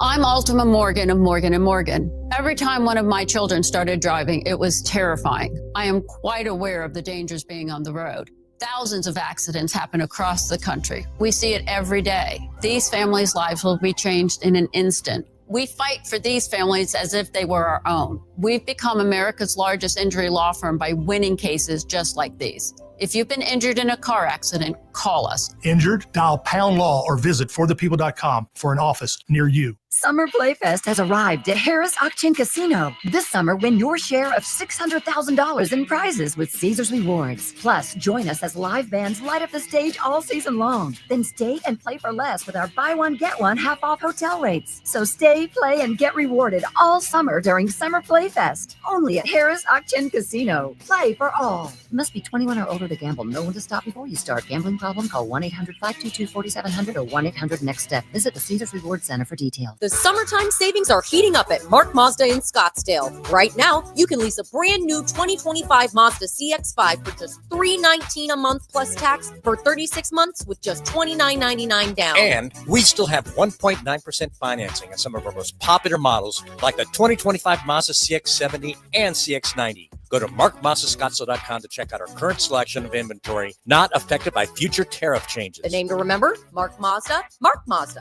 I'm Ultima Morgan of Morgan & Morgan. Every time one of my children started driving, it was terrifying. I am quite aware of the dangers being on the road. Thousands of accidents happen across the country. We see it every day. These families' lives will be changed in an instant. We fight for these families as if they were our own. We've become America's largest injury law firm by winning cases just like these. If you've been injured in a car accident, call us. Injured? Dial pound law or visit forthepeople.com for an office near you. Summer Playfest has arrived at Harris Auction Casino. This summer, win your share of $600,000 in prizes with Caesars Rewards. Plus, join us as live bands light up the stage all season long. Then stay and play for less with our buy one, get one half off hotel rates. So stay, play, and get rewarded all summer during Summer Playfest. Only at Harris Auction Casino. Play for all. Must be 21 or older to gamble. Know when to stop before you start. Gambling problem? Call 1-800-522-4700 or 1-800-NEXT-STEP. Visit the Caesars Rewards Center for details. The summertime savings are heating up at Mark Mazda in Scottsdale. Right now, you can lease a brand new 2025 Mazda CX-5 for just $319 a month plus tax for 36 months with just $29.99 down. And we still have 1.9% financing on some of our most popular models like the 2025 Mazda CX-70 and CX-90. Go to markmazdascottsdale.com to check out our current selection of inventory, not affected by future tariff changes. The name to remember, Mark Mazda, Mark Mazda.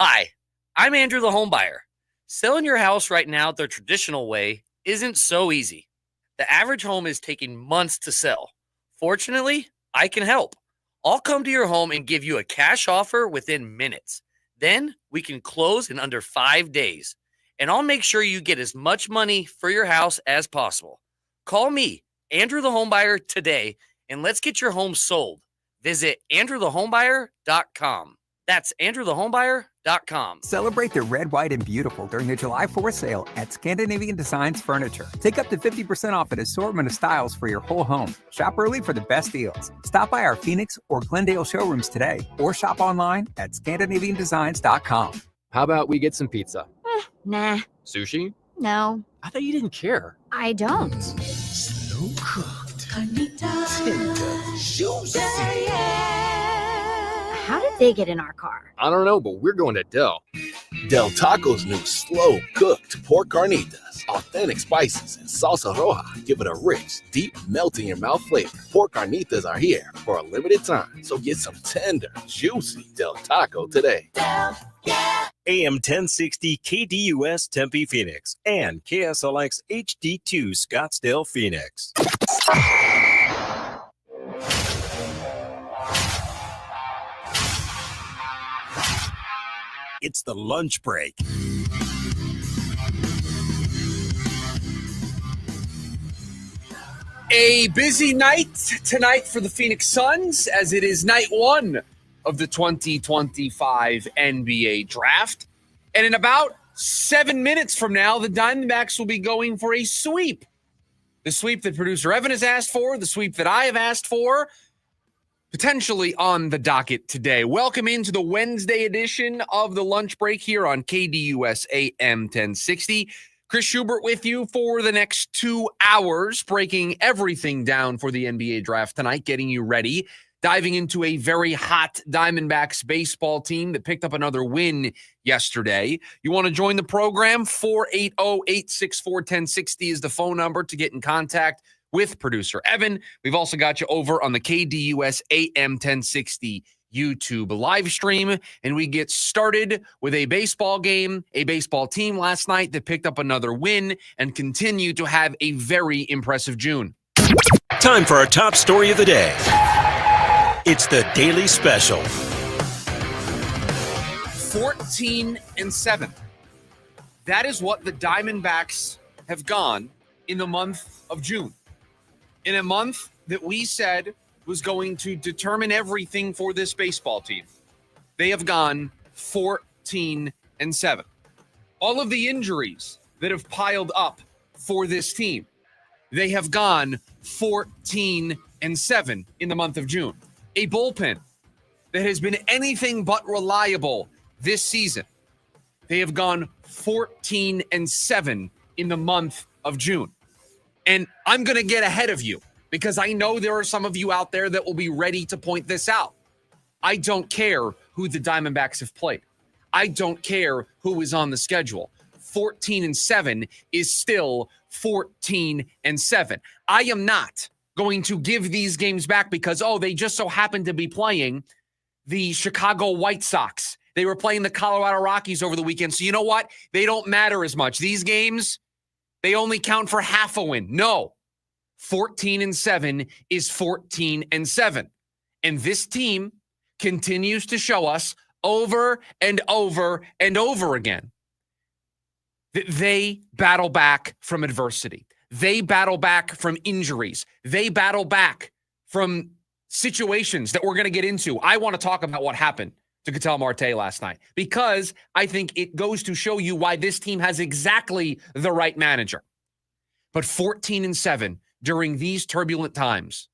Hi, I'm Andrew the Homebuyer. Selling your house right now the traditional way isn't so easy. The average home is taking months to sell. Fortunately, I can help. I'll come to your home and give you a cash offer within minutes. Then we can close in under 5 days. And I'll make sure you get as much money for your house as possible. Call me, Andrew the Homebuyer, today, and let's get your home sold. Visit AndrewTheHomebuyer.com. That's AndrewTheHomebuyer.com. Celebrate the red, white, and beautiful during the July 4th sale at Scandinavian Designs Furniture. Take up to 50% off an assortment of styles for your whole home. Shop early for the best deals. Stop by our Phoenix or Glendale showrooms today or shop online at ScandinavianDesigns.com. How about we get some pizza? Nah. Sushi? No. I thought you didn't care. I don't. Slow cooked. Tender. Juicy. How did they get in our car? I don't know, but we're going to Del. Del Taco's new slow cooked pork carnitas. Authentic spices and salsa roja give it a rich, deep, melt in your mouth flavor. Pork carnitas are here for a limited time, so get some tender, juicy Del Taco today. Del, yeah. AM 1060 KDUS Tempe Phoenix and KSLX HD2 Scottsdale Phoenix. It's the lunch break. A busy night tonight for the Phoenix Suns as it is night one of the 2025 NBA draft. And in about 7 minutes from now, the Diamondbacks will be going for a sweep. The sweep that producer Evan has asked for, the sweep that I have asked for, potentially on the docket today. Welcome into the Wednesday edition of the lunch break here on KDUS AM 1060. Chris Schubert with you for the next 2 hours, breaking everything down for the NBA draft tonight, getting you ready, diving into a very hot Diamondbacks baseball team that picked up another win yesterday. You want to join the program? 480-864-1060 is the phone number to get in contact with producer Evan. We've also got you over on the KDUS AM 1060 YouTube live stream, and we get started with a baseball game, a baseball team last night that picked up another win and continue to have a very impressive June. Time for our top story of the day. It's the Daily Special. 14-7. That is what the Diamondbacks have gone in the month of June. In a month that we said was going to determine everything for this baseball team. They have gone 14-7. All of the injuries that have piled up for this team, they have gone 14-7 in the month of June. A bullpen that has been anything but reliable this season. They have gone 14-7 in the month of June. And I'm going to get ahead of you, because I know there are some of you out there that will be ready to point this out. I don't care who the Diamondbacks have played. I don't care who is on the schedule. 14-7 is still 14-7. I am not going to give these games back because, they just so happen to be playing the Chicago White Sox. They were playing the Colorado Rockies over the weekend. So you know what? They don't matter as much. These games, they only count for half a win. No, 14-7 is 14-7. And this team continues to show us over and over and over again that they battle back from adversity. They battle back from injuries. They battle back from situations that we're going to get into. I want to talk about what happened to Ketel Marte last night because I think it goes to show you why this team has exactly the right manager. But 14-7 during these turbulent times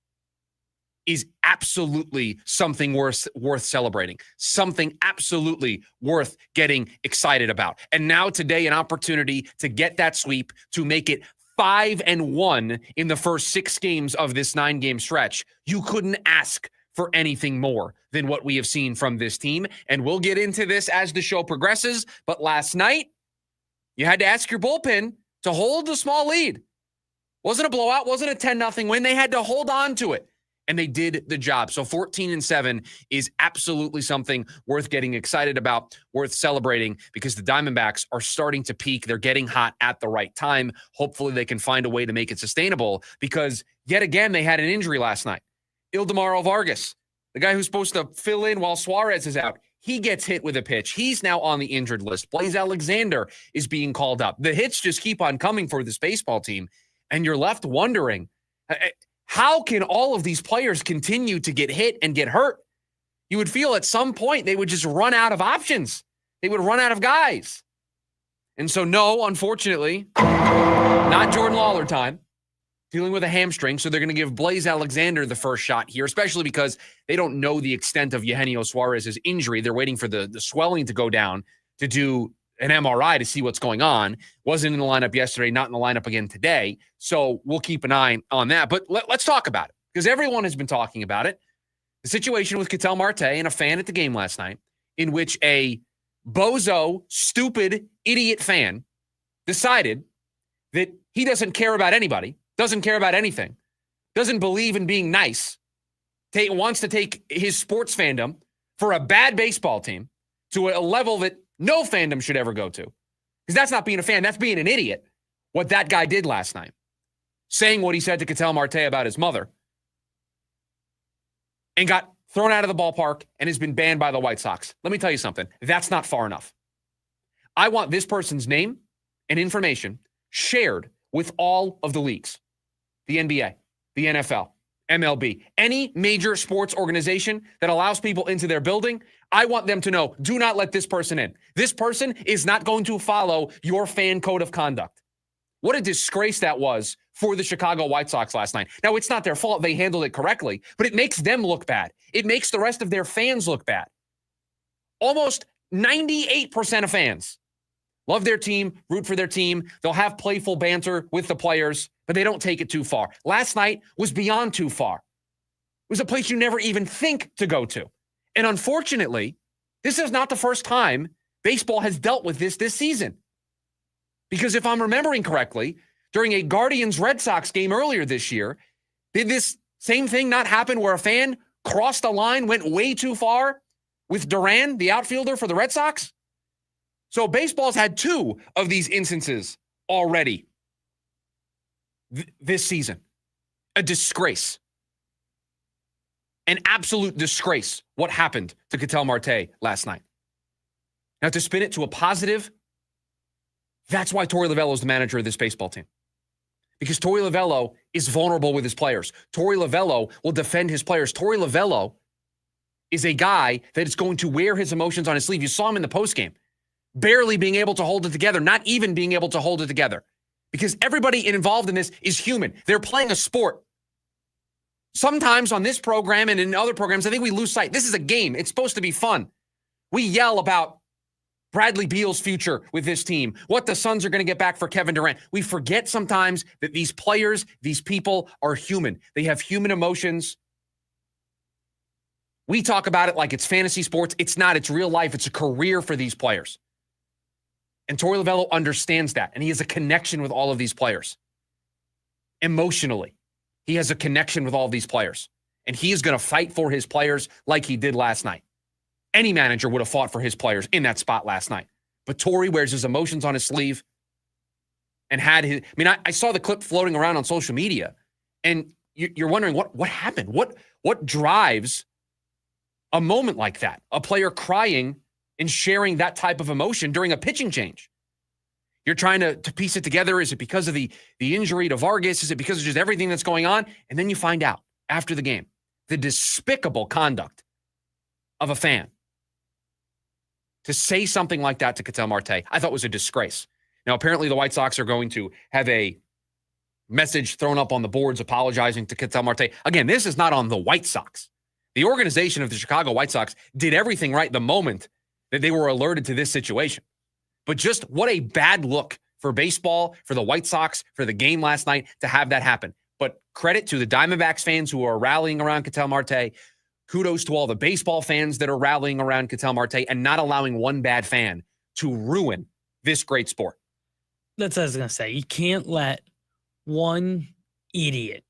is absolutely something worth celebrating, something absolutely worth getting excited about. And now today, an opportunity to get that sweep, to make it 5-1 in the first 6 games of this 9-game stretch. You couldn't ask for anything more than what we have seen from this team. And we'll get into this as the show progresses. But last night, you had to ask your bullpen to hold a small lead. Wasn't a blowout, wasn't a 10-0 win. They had to hold on to it. And they did the job. So 14-7 is absolutely something worth getting excited about, worth celebrating, because the Diamondbacks are starting to peak. They're getting hot at the right time. Hopefully they can find a way to make it sustainable, because yet again, they had an injury last night. Ildemaro Vargas, the guy who's supposed to fill in while Suarez is out, he gets hit with a pitch. He's now on the injured list. Blaze Alexander is being called up. The hits just keep on coming for this baseball team. And you're left wondering, how can all of these players continue to get hit and get hurt? You would feel at some point they would just run out of options. They would run out of guys. And so, no, unfortunately, not Jordan Lawler time. Dealing with a hamstring, so they're going to give Blaze Alexander the first shot here, especially because they don't know the extent of Eugenio Suarez's injury. They're waiting for the swelling to go down to do an MRI to see what's going on. Wasn't in the lineup yesterday, not in the lineup again today. So we'll keep an eye on that. But let's talk about it, because everyone has been talking about it. The situation with Ketel Marte and a fan at the game last night, in which a bozo, stupid, idiot fan decided that he doesn't care about anybody, doesn't care about anything, doesn't believe in being nice, wants to take his sports fandom for a bad baseball team to a level that no fandom should ever go to. Because that's not being a fan, that's being an idiot. What that guy did last night, saying what he said to Ketel Marte about his mother, and got thrown out of the ballpark and has been banned by the White Sox. Let me tell you something. That's not far enough. I want this person's name and information shared with all of the leagues. The NBA, the NFL, MLB, any major sports organization that allows people into their building, I want them to know, do not let this person in. This person is not going to follow your fan code of conduct. What a disgrace that was for the Chicago White Sox last night. Now, it's not their fault. They handled it correctly, but it makes them look bad. It makes the rest of their fans look bad. Almost 98% of fans love their team, root for their team. They'll have playful banter with the players, but they don't take it too far. Last night was beyond too far. It was a place you never even think to go to. And unfortunately, this is not the first time baseball has dealt with this season. Because if I'm remembering correctly, during a Guardians-Red Sox game earlier this year, did this same thing not happen where a fan crossed the line, went way too far with Duran, the outfielder for the Red Sox? So baseball's had 2 of these instances already this season. A disgrace. An absolute disgrace what happened to Ketel Marte last night. Now, to spin it to a positive, that's why Torey Lovullo is the manager of this baseball team. Because Torey Lovullo is vulnerable with his players. Torey Lovullo will defend his players. Torey Lovullo is a guy that is going to wear his emotions on his sleeve. You saw him in the postgame, barely being able to hold it together, not even being able to hold it together. Because everybody involved in this is human. They're playing a sport. Sometimes on this program and in other programs, I think we lose sight. This is a game. It's supposed to be fun. We yell about Bradley Beal's future with this team, what the Suns are going to get back for Kevin Durant. We forget sometimes that these players, these people are human. They have human emotions. We talk about it like it's fantasy sports. It's not. It's real life. It's a career for these players. And Torey Lovello understands that, and he has a connection with all of these players. Emotionally, he has a connection with all of these players, and he is going to fight for his players like he did last night. Any manager would have fought for his players in that spot last night. But Torey wears his emotions on his sleeve and had his... I mean, I saw the clip floating around on social media, and you're wondering what happened? What drives a moment like that? A player crying and sharing that type of emotion during a pitching change. You're trying to piece it together. Is it because of the injury to Vargas? Is it because of just everything that's going on? And then you find out after the game, the despicable conduct of a fan. To say something like that to Ketel Marte, I thought was a disgrace. Now, apparently the White Sox are going to have a message thrown up on the boards apologizing to Ketel Marte. Again, this is not on the White Sox. The organization of the Chicago White Sox did everything right the moment that they were alerted to this situation. But just what a bad look for baseball, for the White Sox, for the game last night to have that happen. But credit to the Diamondbacks fans who are rallying around Ketel Marte. Kudos to all the baseball fans that are rallying around Ketel Marte and not allowing one bad fan to ruin this great sport. That's what I was going to say. You can't let one idiot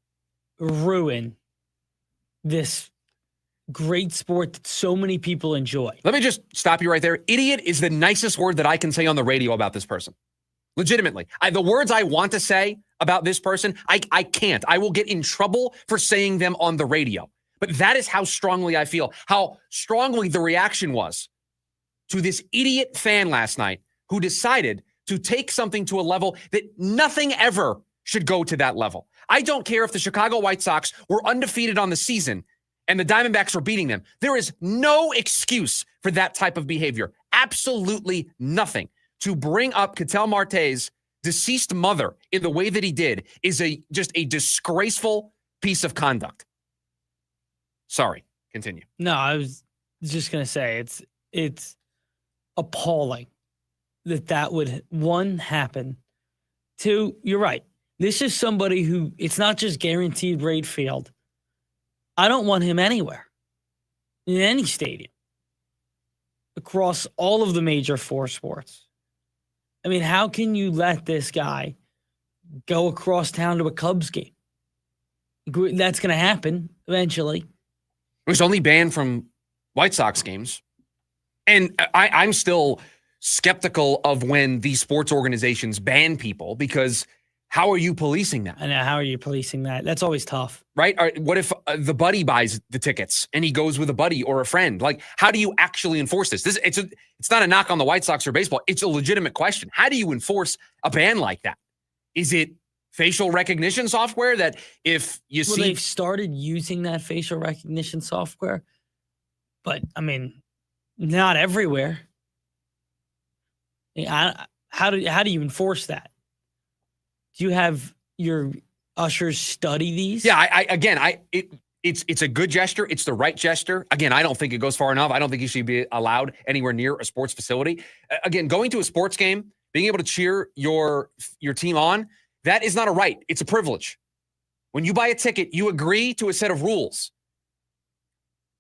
ruin this great sport that so many people enjoy. Let me just stop you right there. Idiot is the nicest word that I can say on the radio about this person. Legitimately. The words I want to say about this person, I can't. I will get in trouble for saying them on the radio. But that is how strongly I feel, how strongly the reaction was to this idiot fan last night who decided to take something to a level that nothing ever should go to that level. I don't care if the Chicago White Sox were undefeated on the season and the Diamondbacks were beating them. There is no excuse for that type of behavior. Absolutely nothing. To bring up Ketel Marte's deceased mother in the way that he did is just a disgraceful piece of conduct. Sorry, continue. No, I was just going to say it's appalling that would, one, happen. Two, you're right. This is somebody who, it's not just guaranteed rate field. I don't want him anywhere in any stadium across all of the major four sports. I mean, how can you let this guy go across town to a Cubs game? That's going to happen eventually. It was only banned from White Sox games. And I'm still skeptical of when these sports organizations ban people, because how are you policing that? I know. How are you policing that? That's always tough. Right? What if the buddy buys the tickets and he goes with a buddy or a friend? Like, how do you actually enforce this? It's not a knock on the White Sox or baseball. It's a legitimate question. How do you enforce a ban like that? Is it facial recognition software that if you see... They've started using that facial recognition software, but, I mean, not everywhere. How do you enforce that? Do you have your ushers study these? Yeah, it's a good gesture. It's the right gesture. Again, I don't think it goes far enough. I don't think you should be allowed anywhere near a sports facility. Again, going to a sports game, being able to cheer your team on, that is not a right. It's a privilege. When you buy a ticket, you agree to a set of rules.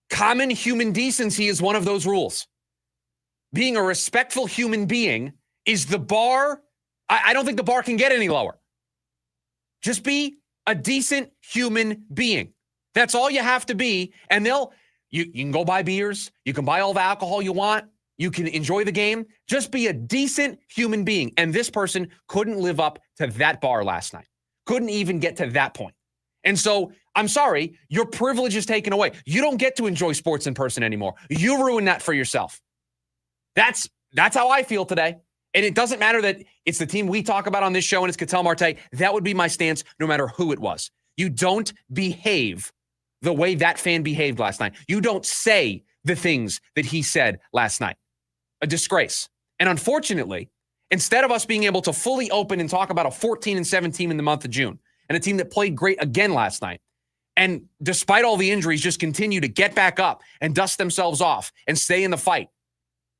Common human decency is one of those rules. Being a respectful human being is the bar. I don't think the bar can get any lower. Just be a decent human being. That's all you have to be. And you can go buy beers. You can buy all the alcohol you want. You can enjoy the game. Just be a decent human being. And this person couldn't live up to that bar last night. Couldn't even get to that point. And so, I'm sorry, your privilege is taken away. You don't get to enjoy sports in person anymore. You ruin that for yourself. That's how I feel today. And it doesn't matter that it's the team we talk about on this show and it's Ketel Marte. That would be my stance no matter who it was. You don't behave the way that fan behaved last night. You don't say the things that he said last night. A disgrace. And unfortunately, instead of us being able to fully open and talk about a 14-7 team in the month of June and a team that played great again last night, and despite all the injuries, just continue to get back up and dust themselves off and stay in the fight,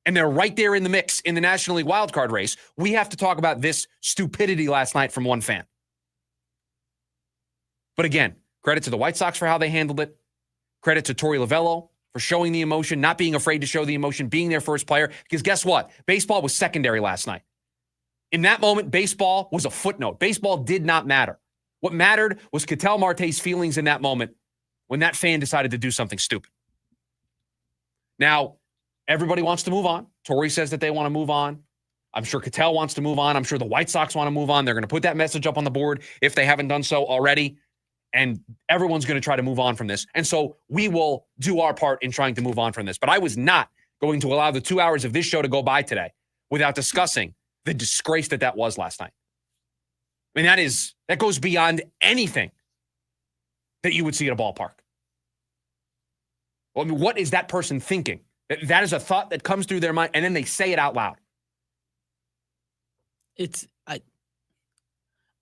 and they're right there in the mix in the National League wildcard race, we have to talk about this stupidity last night from one fan. But again, credit to the White Sox for how they handled it. Credit to Torey Lovello for showing the emotion, not being afraid to show the emotion, being their first player. Because guess what? Baseball was secondary last night. In that moment, baseball was a footnote. Baseball did not matter. What mattered was Ketel Marte's feelings in that moment when that fan decided to do something stupid. Now, everybody wants to move on. Torrey says that they want to move on. I'm sure Ketel wants to move on. I'm sure the White Sox want to move on. They're going to put that message up on the board if they haven't done so already. And everyone's going to try to move on from this. And so we will do our part in trying to move on from this. But I was not going to allow the 2 hours of this show to go by today without discussing the disgrace that was last night. I mean, that goes beyond anything that you would see at a ballpark. Well, I mean, what is that person thinking? That is a thought that comes through their mind, and then they say it out loud.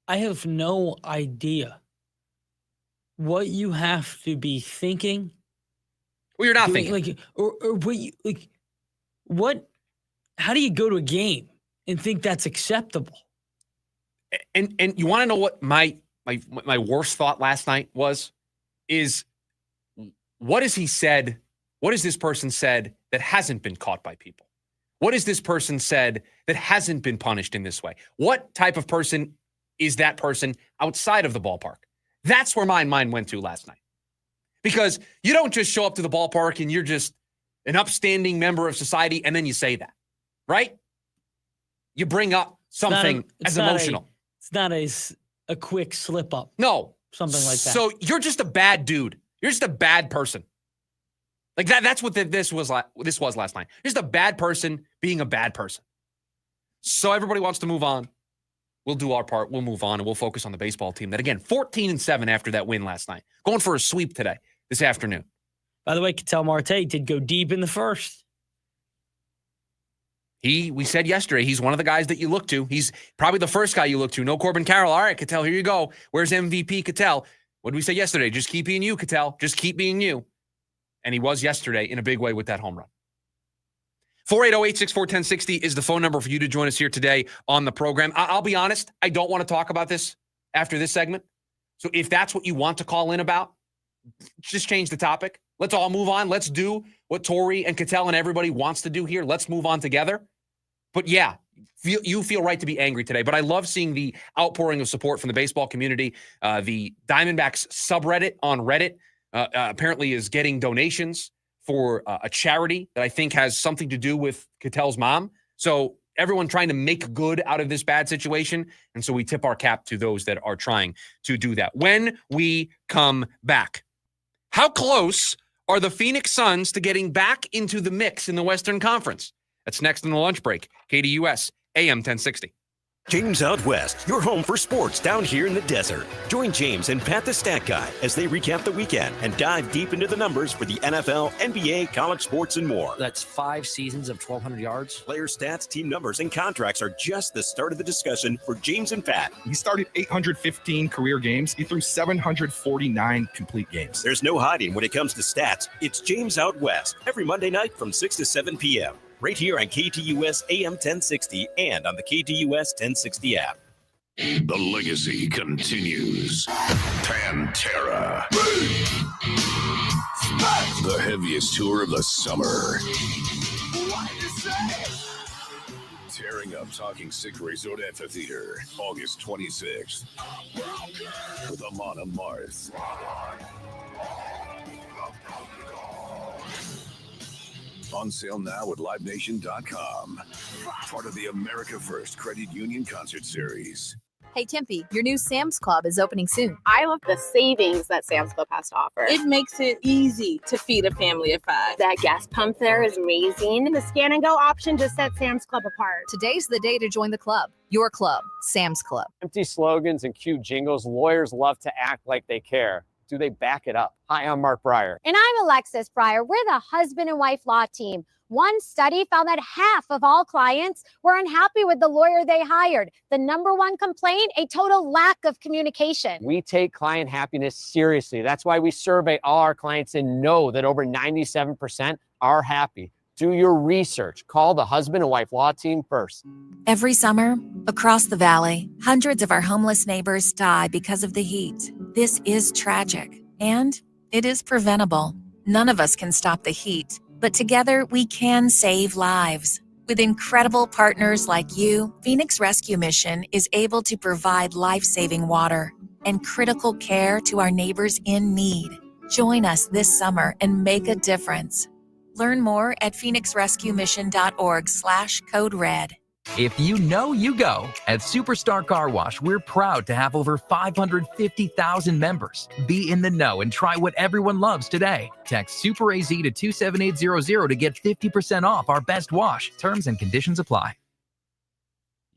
I have no idea what you have to be thinking. Well, you're not thinking. Like, or what you, like, what, how do you go to a game and think that's acceptable? And you want to know what my worst thought last night was? Is what has he said? What has this person said that hasn't been caught by people? What has this person said that hasn't been punished in this way? What type of person is that person outside of the ballpark? That's where my mind went to last night. Because you don't just show up to the ballpark and you're just an upstanding member of society and then you say that, right? You bring up something as emotional. It's not a quick slip up. No. Something like that. So you're just a bad dude. You're just a bad person. Like that's what this was last night. Just a bad person being a bad person. So everybody wants to move on. We'll do our part. We'll move on, and we'll focus on the baseball team that, again, 14-7 after that win last night. Going for a sweep this afternoon. By the way, Ketel Marte did go deep in the first. We said yesterday, he's one of the guys that you look to. He's probably the first guy you look to. No Corbin Carroll. All right, Ketel, here you go. Where's MVP Ketel? What did we say yesterday? Just keep being you, Ketel. Just keep being you. And he was yesterday in a big way with that home run. 480-864-1060 is the phone number for you to join us here today on the program. I'll be honest, I don't want to talk about this after this segment. So if that's what you want to call in about, just change the topic. Let's all move on. Let's do what Torrey and Ketel and everybody wants to do here. Let's move on together. But yeah, you feel right to be angry today. But I love seeing the outpouring of support from the baseball community. The Diamondbacks subreddit on Reddit apparently is getting donations for a charity that I think has something to do with Ketel's mom. So everyone trying to make good out of this bad situation. And so we tip our cap to those that are trying to do that. When we come back, how close are the Phoenix Suns to getting back into the mix in the Western Conference? That's next in the lunch break. KDUS, AM 1060. James Out West, your home for sports down here in the desert. Join James and Pat the Stat Guy as they recap the weekend and dive deep into the numbers for the NFL, NBA, college sports, and more. That's 5 seasons of 1,200 yards. Player stats, team numbers, and contracts are just the start of the discussion for James and Pat. He started 815 career games. He threw 749 complete games. There's no hiding when it comes to stats. It's James Out West every Monday night from 6 to 7 p.m. right here on KTUS AM 1060 and on the KTUS 1060 app. The legacy continues. Pantera. The heaviest tour of the summer. Tearing up Talking Sick Resort Amphitheater, August 26th. With Amon Amarth. On sale now at LiveNation.com. Part of the America First Credit Union Concert Series. Hey, Tempe, your new Sam's Club is opening soon. I love the savings that Sam's Club has to offer. It makes it easy to feed a family of 5. That gas pump there is amazing. The scan and go option just sets Sam's Club apart. Today's the day to join the club. Your club, Sam's Club. Empty slogans and cute jingles. Lawyers love to act like they care. Do they back it up? Hi, I'm Mark Breyer. And I'm Alexis Breyer. We're the husband and wife law team. One study found that half of all clients were unhappy with the lawyer they hired. The number one complaint, a total lack of communication. We take client happiness seriously. That's why we survey all our clients and know that over 97% are happy. Do your research. Call the husband and wife law team first. Every summer, across the valley, hundreds of our homeless neighbors die because of the heat. This is tragic, and it is preventable. None of us can stop the heat, but together we can save lives. With incredible partners like you, Phoenix Rescue Mission is able to provide life-saving water and critical care to our neighbors in need. Join us this summer and make a difference. Learn more at phoenixrescuemission.org/code red. If you know, you go. At Superstar Car Wash, we're proud to have over 550,000 members. Be in the know and try what everyone loves today. Text SuperAZ to 27800 to get 50% off our best wash. Terms and conditions apply.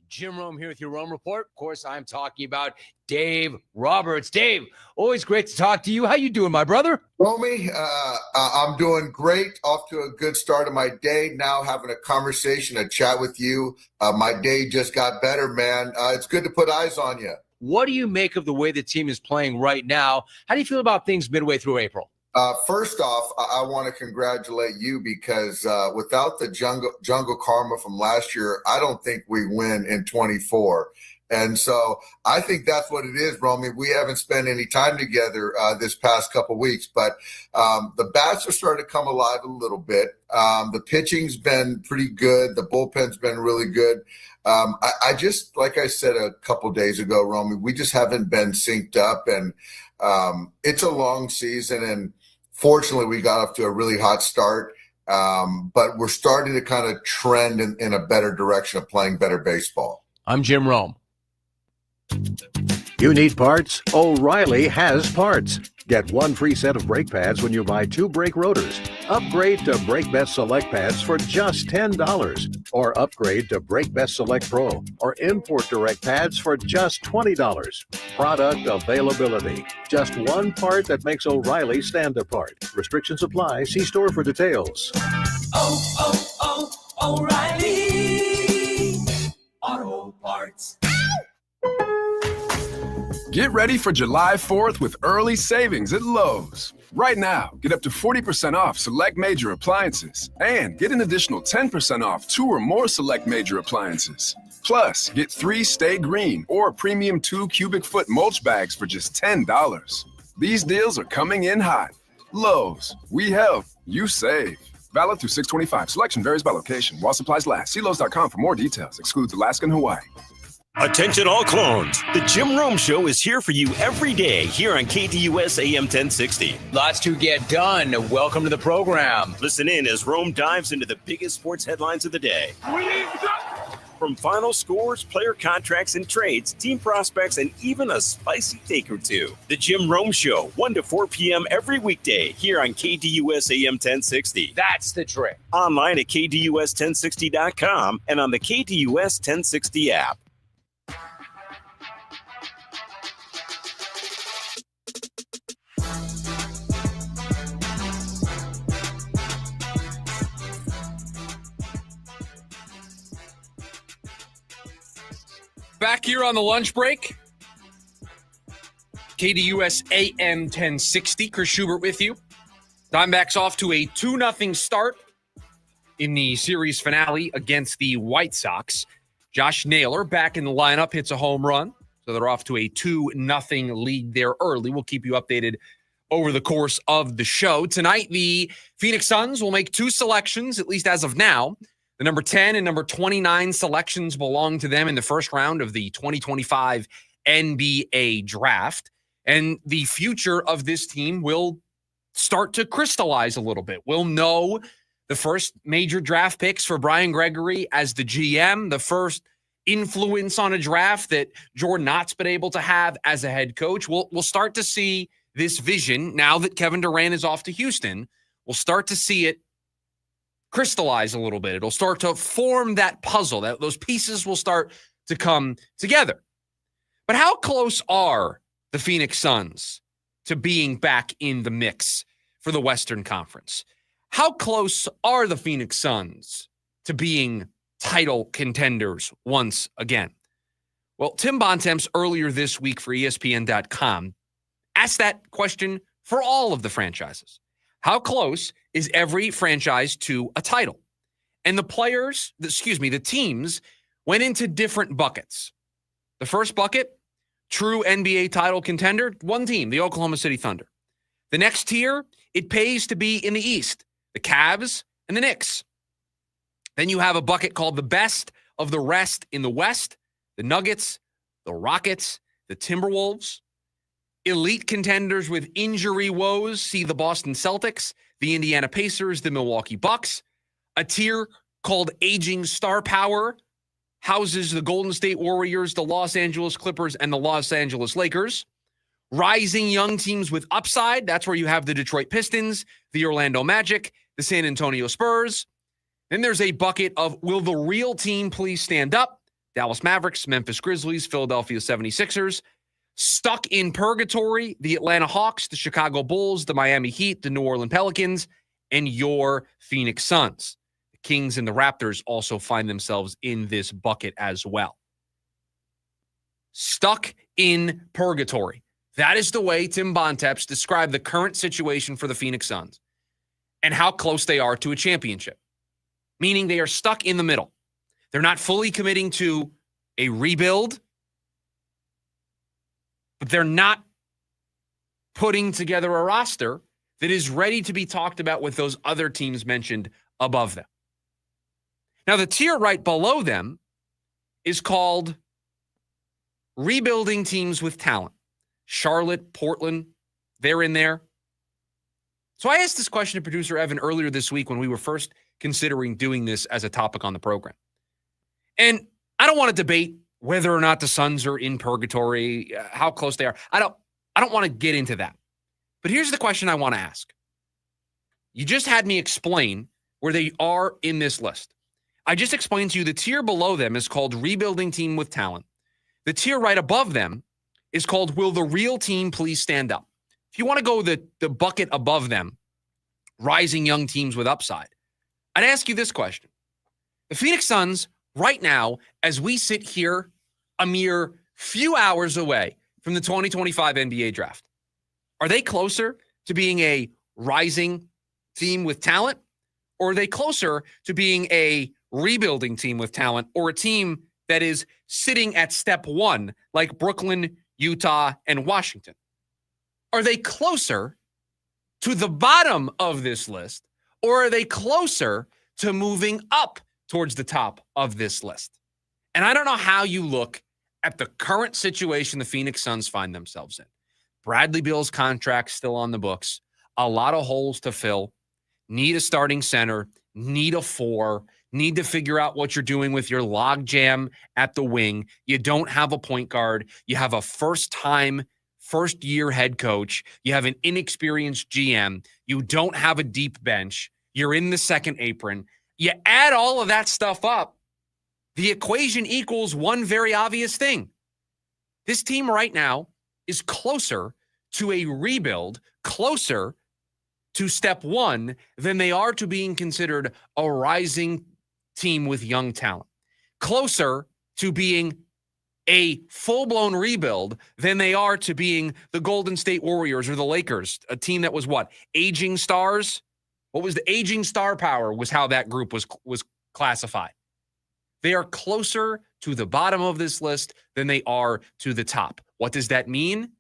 Jim Rome here with your Rome Report. Of course, I'm talking about Dave Roberts. Dave, always great to talk to you. How you doing, my brother? Romy, I'm doing great. Off to a good start of my day. Now having a conversation, a chat with you. My day just got better, man. It's good to put eyes on you. What do you make of the way the team is playing right now? How do you feel about things midway through April? First off, I want to congratulate you because without the jungle karma from last year, I don't think we win in 24. And so I think that's what it is, Romy. We haven't spent any time together this past couple weeks, but the bats are starting to come alive a little bit. The pitching's been pretty good. The bullpen's been really good. I just, like I said a couple days ago, Romy, we just haven't been synced up, and it's a long season, and fortunately, we got off to a really hot start, but we're starting to kind of trend in a better direction of playing better baseball. I'm Jim Rome. You need parts? O'Reilly has parts. Get one free set of brake pads when you buy 2 brake rotors. Upgrade to Brake Best Select pads for just $10. Or upgrade to Brake Best Select Pro or Import Direct pads for just $20. Product availability. Just one part that makes O'Reilly stand apart. Restrictions apply. See store for details. O'Reilly Auto Parts. Get ready for July 4th with early savings at Lowe's. Right now, get up to 40% off select major appliances and get an additional 10% off 2 or more select major appliances. Plus, get 3 Stay Green or premium 2 cubic foot mulch bags for just $10. These deals are coming in hot. Lowe's, we help, you save. Valid through 6/25. Selection varies by location. While supplies last. See Lowe's.com for more details. Excludes Alaska and Hawaii. Attention all clones. The Jim Rome Show is here for you every day here on KDUS AM 1060. Lots to get done. Welcome to the program. Listen in as Rome dives into the biggest sports headlines of the day. From final scores, player contracts and trades, team prospects, and even a spicy take or two. The Jim Rome Show, 1 to 4 p.m. every weekday here on KDUS AM 1060. That's the trick. Online at KDUS1060.com and on the KDUS 1060 app. Back here on the lunch break. KDUS AM 1060. Chris Schubert with you. Diamondbacks off to a 2-0 start in the series finale against the White Sox. Josh Naylor back in the lineup, hits a home run. So they're off to a 2-0 lead there early. We'll keep you updated over the course of the show. Tonight, the Phoenix Suns will make 2 selections, at least as of now. The number 10 and number 29 selections belong to them in the first round of the 2025 NBA draft. And the future of this team will start to crystallize a little bit. We'll know the first major draft picks for Brian Gregory as the GM, the first influence on a draft that Jordan Knott's been able to have as a head coach. We'll start to see this vision now that Kevin Durant is off to Houston. We'll start to see it crystallize a little bit. It'll start to form that puzzle. That those pieces will start to come together. But how close are the Phoenix Suns to being back in the mix for the Western Conference? How close are the Phoenix Suns to being title contenders once again? Well, Tim Bontemps earlier this week for ESPN.com asked that question for all of the franchises. How close is every franchise to a title? And the teams went into different buckets. The first bucket, true NBA title contender, one team, the Oklahoma City Thunder. The next tier it pays to be in the East, the Cavs and the Knicks. Then you have a bucket called the best of the rest in the West, the Nuggets, the Rockets, the Timberwolves. Elite contenders with injury woes, see the Boston Celtics, the Indiana Pacers, the Milwaukee Bucks. A tier called aging star power houses the Golden State Warriors, the Los Angeles Clippers, and the Los Angeles Lakers. Rising young teams with upside, that's where you have the Detroit Pistons, the Orlando Magic, the San Antonio Spurs. Then there's a bucket of will the real team please stand up? Dallas Mavericks, Memphis Grizzlies, Philadelphia 76ers. Stuck in purgatory, the Atlanta Hawks, the Chicago Bulls, the Miami Heat, the New Orleans Pelicans, and your Phoenix Suns. The Kings and the Raptors also find themselves in this bucket as well. Stuck in purgatory. That is the way Tim Bontemps described the current situation for the Phoenix Suns and how close they are to a championship, meaning they are stuck in the middle. They're not fully committing to a rebuild, but they're not putting together a roster that is ready to be talked about with those other teams mentioned above them. Now, the tier right below them is called rebuilding teams with talent. Charlotte, Portland, they're in there. So I asked this question to producer Evan earlier this week when we were first considering doing this as a topic on the program. And I don't want to debate whether or not the Suns are in purgatory, how close they are. I don't want to get into that. But here's the question I want to ask. You just had me explain where they are in this list. I just explained to you the tier below them is called rebuilding team with talent. The tier right above them is called will the real team please stand up? If you want to go the bucket above them, rising young teams with upside, I'd ask you this question. The Phoenix Suns right now, as we sit here a mere few hours away from the 2025 NBA draft, are they closer to being a rising team with talent, or are they closer to being a rebuilding team with talent, or a team that is sitting at step one like Brooklyn, Utah, and Washington? Are they closer to the bottom of this list, or are they closer to moving up towards the top of this list? And I don't know how you look at the current situation the Phoenix Suns find themselves in. Bradley Beal's contract still on the books, a lot of holes to fill, need a starting center, need a four, need to figure out what you're doing with your logjam at the wing. You don't have a point guard. You have a first-year head coach. You have an inexperienced GM. You don't have a deep bench. You're in the second apron. You add all of that stuff up, the equation equals one very obvious thing. This team right now is closer to a rebuild, closer to step one than they are to being considered a rising team with young talent. Closer to being a full-blown rebuild than they are to being the Golden State Warriors or the Lakers, a team that was what? Aging stars? What was the aging star power was how that group was classified. They are closer to the bottom of this list than they are to the top. What does that mean?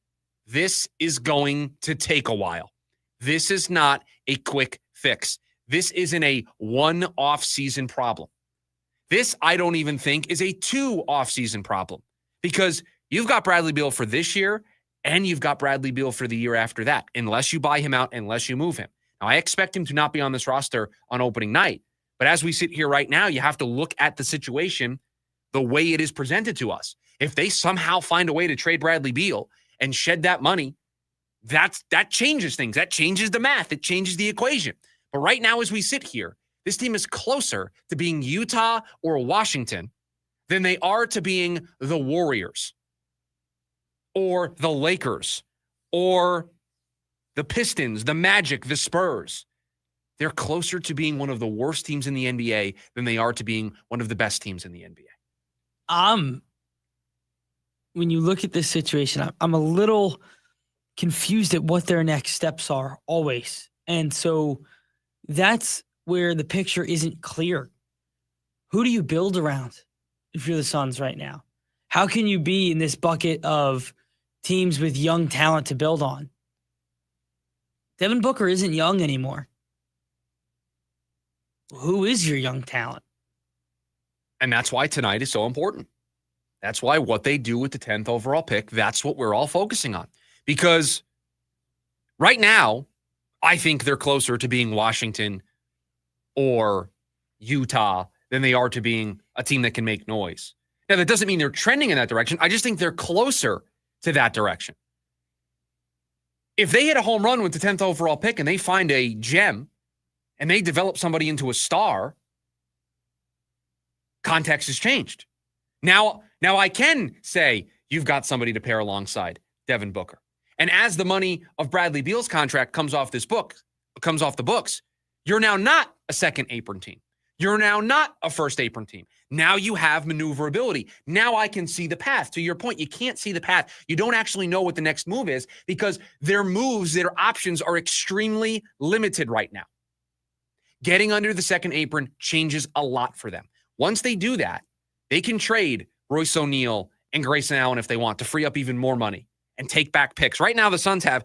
This is going to take a while. This is not a quick fix. This isn't a one off-season problem. This, I don't even think, is a two off-season problem because you've got Bradley Beal for this year and you've got Bradley Beal for the year after that, unless you buy him out, unless you move him. Now, I expect him to not be on this roster on opening night, but as we sit here right now, you have to look at the situation the way it is presented to us. If they somehow find a way to trade Bradley Beal and shed that money, that changes things. That changes the math. It changes the equation. But right now, as we sit here, this team is closer to being Utah or Washington than they are to being the Warriors or the Lakers or the Pistons, the Magic, the Spurs. They're closer to being one of the worst teams in the NBA than they are to being one of the best teams in the NBA. When you look at this situation, I'm a little confused at what their next steps are always. And so that's where the picture isn't clear. Who do you build around if you're the Suns right now? How can you be in this bucket of teams with young talent to build on? Devin Booker isn't young anymore. Who is your young talent? And that's why tonight is so important. That's why what they do with the 10th overall pick, that's what we're all focusing on. Because right now, I think they're closer to being Washington or Utah than they are to being a team that can make noise. Now, that doesn't mean they're trending in that direction. I just think they're closer to that direction. If they hit a home run with the 10th overall pick and they find a gem and they develop somebody into a star, context has changed. Now I can say you've got somebody to pair alongside Devin Booker. And as the money of Bradley Beal's contract comes off the books, you're now not a second apron team. You're now not a first apron team. Now you have maneuverability. Now I can see the path. To your point, you can't see the path. You don't actually know what the next move is because their moves, their options are extremely limited right now. Getting under the second apron changes a lot for them. Once they do that, they can trade Royce O'Neal and Grayson Allen if they want to free up even more money and take back picks. Right now, the Suns have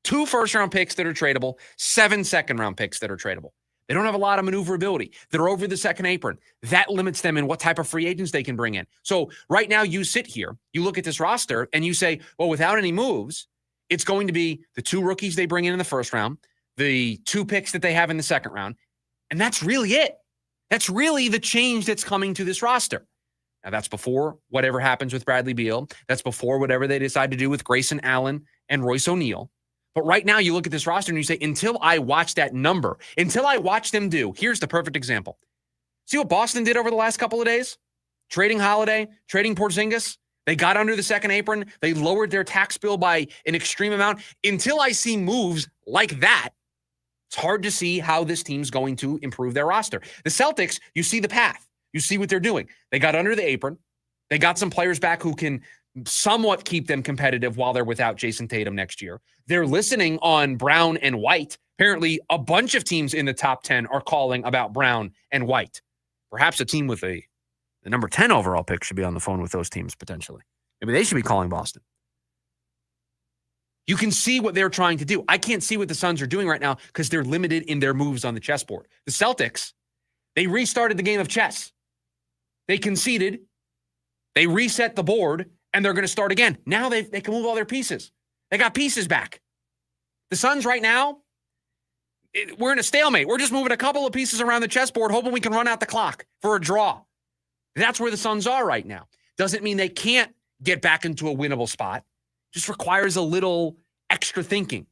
2 first-round picks that are tradable, 7 second-round picks that are tradable. They don't have a lot of maneuverability. They're over the second apron. That limits them in what type of free agents they can bring in. So right now you sit here, you look at this roster, and you say, well, without any moves, it's going to be the 2 rookies they bring in the first round, the 2 picks that they have in the second round, and that's really it. That's really the change that's coming to this roster. Now, that's before whatever happens with Bradley Beal. That's before whatever they decide to do with Grayson Allen and Royce O'Neal. But right now, you look at this roster and you say, until I watch that number, until I watch them do, here's the perfect example. See what Boston did over the last couple of days? Trading Holiday, trading Porzingis. They got under the second apron. They lowered their tax bill by an extreme amount. Until I see moves like that, it's hard to see how this team's going to improve their roster. The Celtics, you see the path. You see what they're doing. They got under the apron. They got some players back who can somewhat keep them competitive while they're without Jason Tatum next year. They're listening on Brown and White. Apparently, a bunch of teams in the top 10 are calling about Brown and White. Perhaps a team with the number 10 overall pick should be on the phone with those teams potentially. Maybe they should be calling Boston. You can see what they're trying to do. I can't see what the Suns are doing right now because they're limited in their moves on the chessboard. The Celtics, they restarted the game of chess. They conceded. They reset the board, and they're going to start again. Now they can move all their pieces. They got pieces back. The Suns right now, we're in a stalemate. We're just moving a couple of pieces around the chessboard, hoping we can run out the clock for a draw. That's where the Suns are right now. Doesn't mean they can't get back into a winnable spot. Just requires a little extra thinking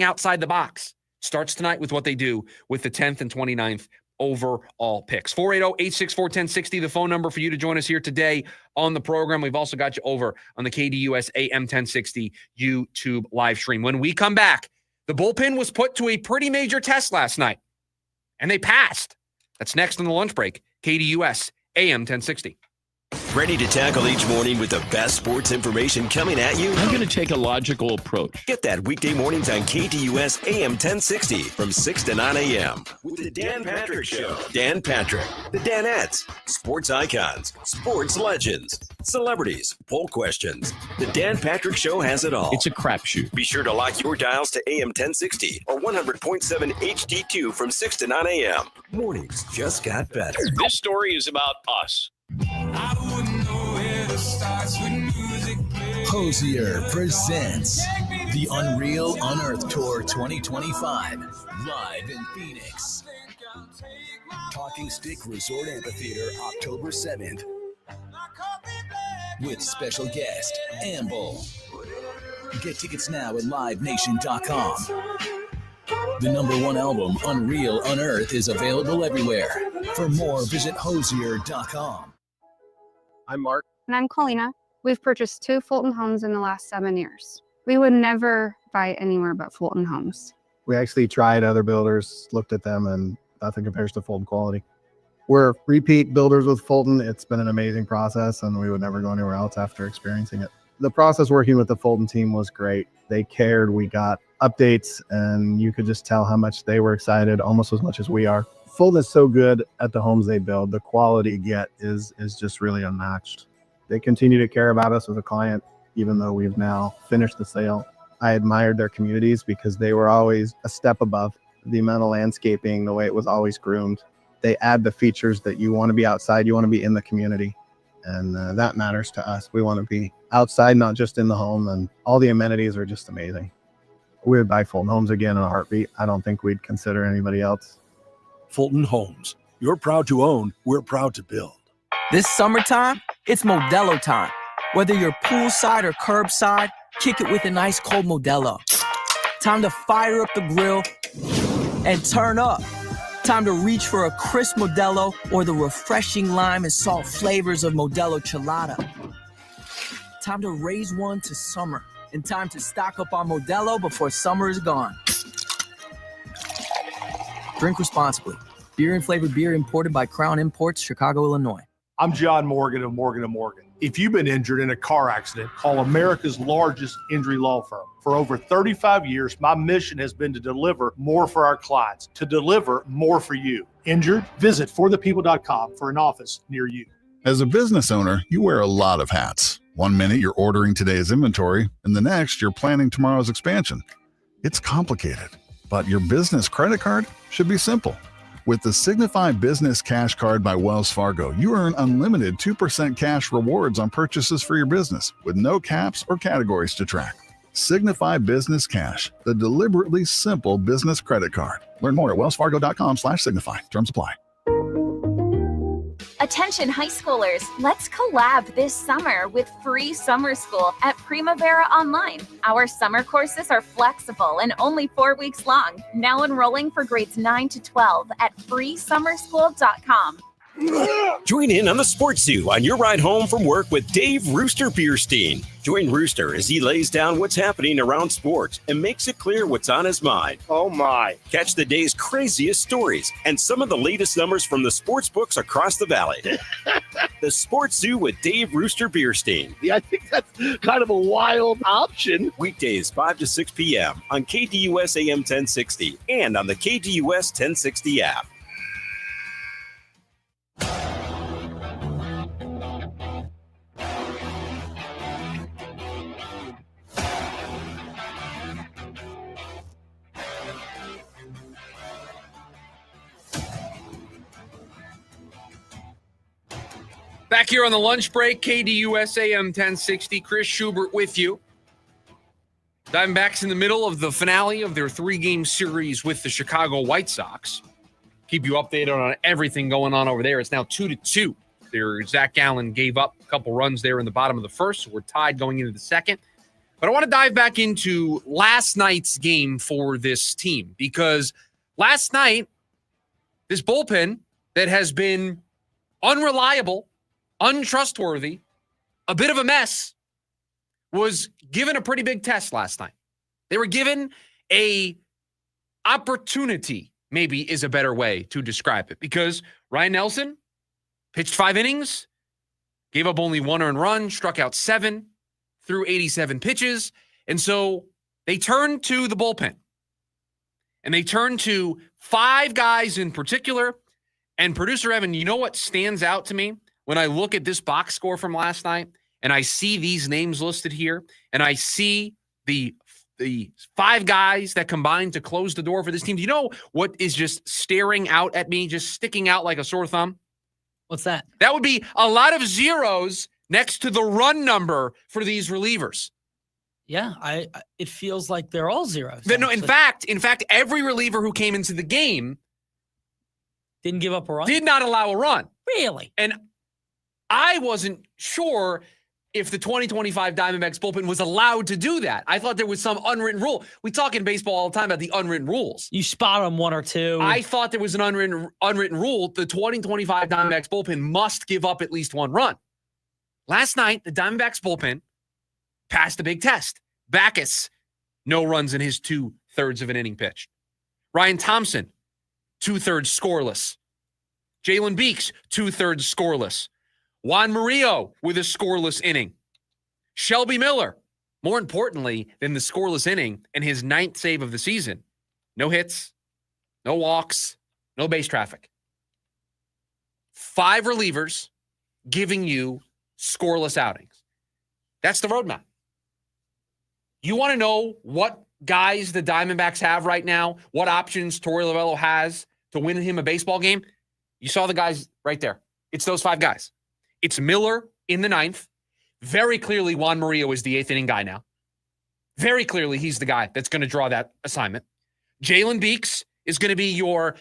outside the box. Starts tonight with what they do with the 10th and 29th overall picks. 480-864-1060, the phone number for you to join us here today on the program. We've also got you over on the KDUS AM 1060 YouTube live stream. When we come back, the bullpen was put to a pretty major test last night, and they passed. That's next on the lunch break. KDUS AM 1060. Ready to tackle each morning with the best sports information coming at you? I'm going to take a logical approach. Get that weekday mornings on KDUS AM 1060 from 6 to 9 a.m. with the Dan Patrick Show. Dan Patrick, the Danettes, sports icons, sports legends, celebrities, poll questions. The Dan Patrick Show has it all. It's a crapshoot. Be sure to lock your dials to AM 1060 or 100.7 HD2 from 6 to 9 a.m. Mornings just got better. This story is about us. Hosier presents the Unreal Unearthed Tour 2025 live in Phoenix. Talking Stick Resort Amphitheater, October 7th. With special guest, Amble. Get tickets now at livenation.com. The #1 album, Unreal Unearthed, is available everywhere. For more, visit hosier.com. I'm Mark. And I'm Colina. We've purchased 2 Fulton homes in the last 7 years. We would never buy anywhere but Fulton homes. We actually tried other builders, looked at them, and nothing compares to Fulton quality. We're repeat builders with Fulton. It's been an amazing process, and we would never go anywhere else after experiencing it. The process working with the Fulton team was great. They cared. We got updates, and you could just tell how much they were excited, almost as much as we are. Fulton is so good at the homes they build. The quality you get is just really unmatched. They continue to care about us as a client, even though we've now finished the sale. I admired their communities because they were always a step above. The amount of landscaping, the way it was always groomed. They add the features that you want to be outside, you want to be in the community. And that matters to us. We want to be outside, not just in the home, and all the amenities are just amazing. We would buy Fulton Homes again in a heartbeat. I don't think we'd consider anybody else. Fulton Homes. You're proud to own, we're proud to build. This summertime, it's Modelo time. Whether you're poolside or curbside, kick it with an ice cold Modelo. Time to fire up the grill and turn up. Time to reach for a crisp Modelo or the refreshing lime and salt flavors of Modelo Chelada. Time to raise one to summer, and time to stock up on Modelo before summer is gone. Drink responsibly. Beer and flavored beer imported by Crown Imports, Chicago, Illinois. I'm John Morgan of Morgan & Morgan. If you've been injured in a car accident, call America's largest injury law firm. For over 35 years, my mission has been to deliver more for our clients, to deliver more for you. Injured? Visit forthepeople.com for an office near you. As a business owner, you wear a lot of hats. One minute you're ordering today's inventory, and the next you're planning tomorrow's expansion. It's complicated, but your business credit card should be simple. With the Signify Business Cash Card by Wells Fargo, you earn unlimited 2% cash rewards on purchases for your business with no caps or categories to track. Signify Business Cash, the deliberately simple business credit card. Learn more at wellsfargo.com/signify. Terms apply. Attention high schoolers, let's collab this summer with free summer school at Primavera Online. Our summer courses are flexible and only 4 weeks long. Now enrolling for grades 9 to 12 at freesummerschool.com. Join in on the Sports Zoo on your ride home from work with Dave Rooster Bierstein. Join Rooster as he lays down what's happening around sports and makes it clear what's on his mind. Oh my. Catch the day's craziest stories and some of the latest numbers from the sports books across the valley. The Sports Zoo with Dave Rooster Bierstein. Yeah, I think that's kind of a wild option. Weekdays 5 to 6 p.m. on KDUS AM 1060 and on the KDUS 1060 app. Back here on the lunch break, KDUS AM 1060, Chris Schubert with you. Diamondbacks in the middle of the finale of their 3-game series with the Chicago White Sox. Keep you updated on everything going on over there. It's now 2-2. Zach Gallen gave up a couple runs there in the bottom of the first, so we're tied going into the second. But I want to dive back into last night's game for this team, because last night, this bullpen that has been unreliable, untrustworthy, a bit of a mess, was given a pretty big test last night. They were given a opportunity, maybe is a better way to describe it, because Ryan Nelson pitched 5 innings, gave up only 1 earned run, struck out 7, threw 87 pitches. And so they turned to the bullpen. And they turned to 5 guys in particular. And producer Evan, you know what stands out to me when I look at this box score from last night and I see these names listed here and I see the 5 guys that combined to close the door for this team? Do you know what is just staring out at me, just sticking out like a sore thumb? What's that? That would be a lot of zeros next to the run number for these relievers. Yeah, it feels like they're all zeros. No, in fact, every reliever who came into the game didn't give up a run. Did not allow a run. Really? And I wasn't sure if the 2025 Diamondbacks bullpen was allowed to do that. I thought there was some unwritten rule. We talk in baseball all the time about the unwritten rules. You spot them 1 or 2. I thought there was an unwritten rule. The 2025 Diamondbacks bullpen must give up at least 1 run. Last night, the Diamondbacks bullpen passed a big test. Backus, no runs in his 2/3 of an inning pitched. Ryan Thompson, 2/3 scoreless. Jalen Beeks, 2/3 scoreless. Juan Murillo with a scoreless inning. Shelby Miller, more importantly than the scoreless inning and his 9th save of the season, no hits, no walks, no base traffic. 5 relievers giving you scoreless outings. That's the roadmap. You want to know what guys the Diamondbacks have right now, what options Torey Lovullo has to win him a baseball game? You saw the guys right there. It's those 5 guys. It's Miller in the 9th. Very clearly, Juan Murillo is the 8th inning guy now. Very clearly, he's the guy that's going to draw that assignment. Jalen Beeks is going to be your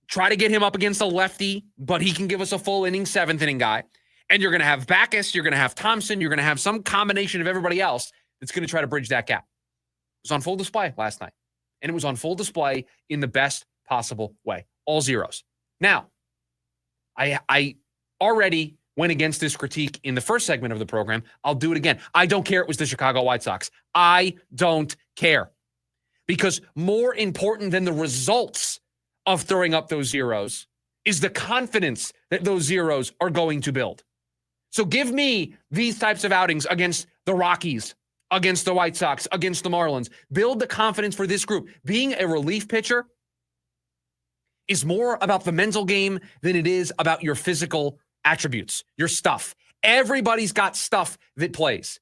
try to get him up against a lefty, but he can give us a full inning, 7th inning guy. And you're going to have Backus, you're going to have Thompson, you're going to have some combination of everybody else that's going to try to bridge that gap. It was on full display last night. And it was on full display in the best possible way. All zeros. Now, I already went against this critique in the first segment of the program. I'll do it again. I don't care it was the Chicago White Sox. I don't care. Because more important than the results of throwing up those zeros is the confidence that those zeros are going to build. So give me these types of outings against the Rockies, against the White Sox, against the Marlins. Build the confidence for this group. Being a relief pitcher is more about the mental game than it is about your physical attributes, your stuff. Everybody's got stuff that plays.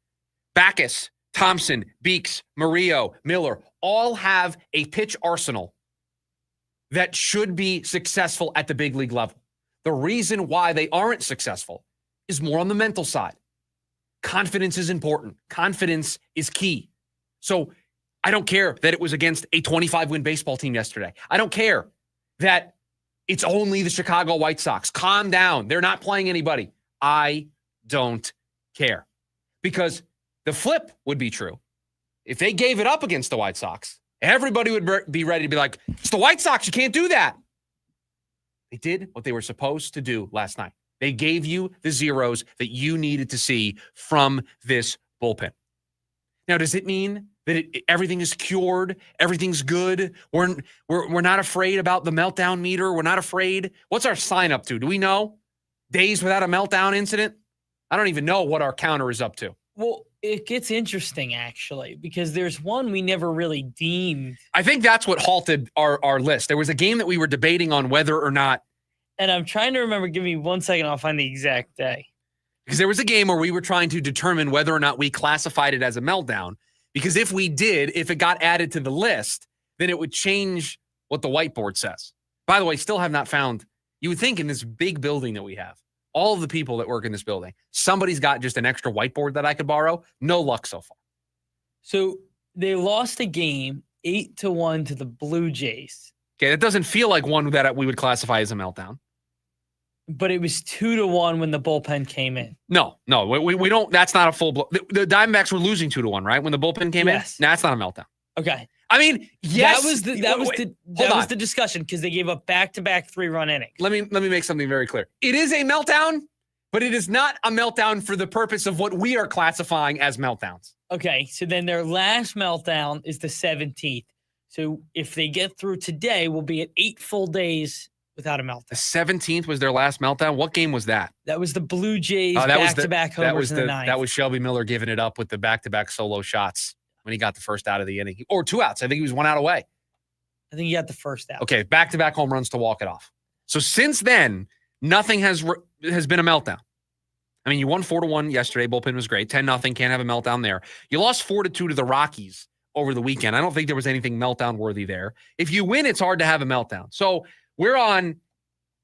Backus, Thompson, Beeks, Murillo, Miller, all have a pitch arsenal that should be successful at the big league level. The reason why they aren't successful is more on the mental side. Confidence is important. Confidence is key. So I don't care that it was against a 25-win baseball team yesterday. I don't care that it's only the Chicago White Sox. Calm down. They're not playing anybody. I don't care. Because the flip would be true. If they gave it up against the White Sox, everybody would be ready to be like, it's the White Sox. You can't do that. They did what they were supposed to do last night. They gave you the zeros that you needed to see from this bullpen. Now, does it mean that everything is cured? Everything's good? We're not afraid about the meltdown meter? We're not afraid? What's our sign up to? Do we know? Days without a meltdown incident? I don't even know what our counter is up to. Well, it gets interesting, actually, because there's one we never really deemed. I think that's what halted our list. There was a game that we were debating on whether or not. And I'm trying to remember. Give me 1 second. I'll find the exact day. Because there was a game where we were trying to determine whether or not we classified it as a meltdown. Because if we did, if it got added to the list, then it would change what the whiteboard says. By the way, still have not found, you would think in this big building that we have, all of the people that work in this building, somebody's got just an extra whiteboard that I could borrow. No luck so far. So they lost a game 8-1 to the Blue Jays. Okay, that doesn't feel like one that we would classify as a meltdown. But it was 2-1 when the bullpen came in. No, we don't. That's not a full blow. The Diamondbacks were losing 2-1, right? When the bullpen came in? No, that's not a meltdown. Okay. I mean, yes. That was the discussion because they gave up back-to-back 3-run innings. Let me make something very clear. It is a meltdown, but it is not a meltdown for the purpose of what we are classifying as meltdowns. Okay, so then their last meltdown is the 17th. So if they get through today, we'll be at 8 full days without a meltdown. The 17th was their last meltdown. What game was that? That was the Blue Jays back-to-back homers in the ninth. That was Shelby Miller giving it up with the back-to-back solo shots when he got the first out of the inning. Or 2 outs. I think he was 1 out away. I think he got the first out. Okay, back-to-back home runs to walk it off. So since then, nothing has been a meltdown. I mean, you won 4-1 yesterday. Bullpen was great. 10-0. Can't have a meltdown there. You lost 4-2 to the Rockies over the weekend. I don't think there was anything meltdown worthy there. If you win, it's hard to have a meltdown. So we're on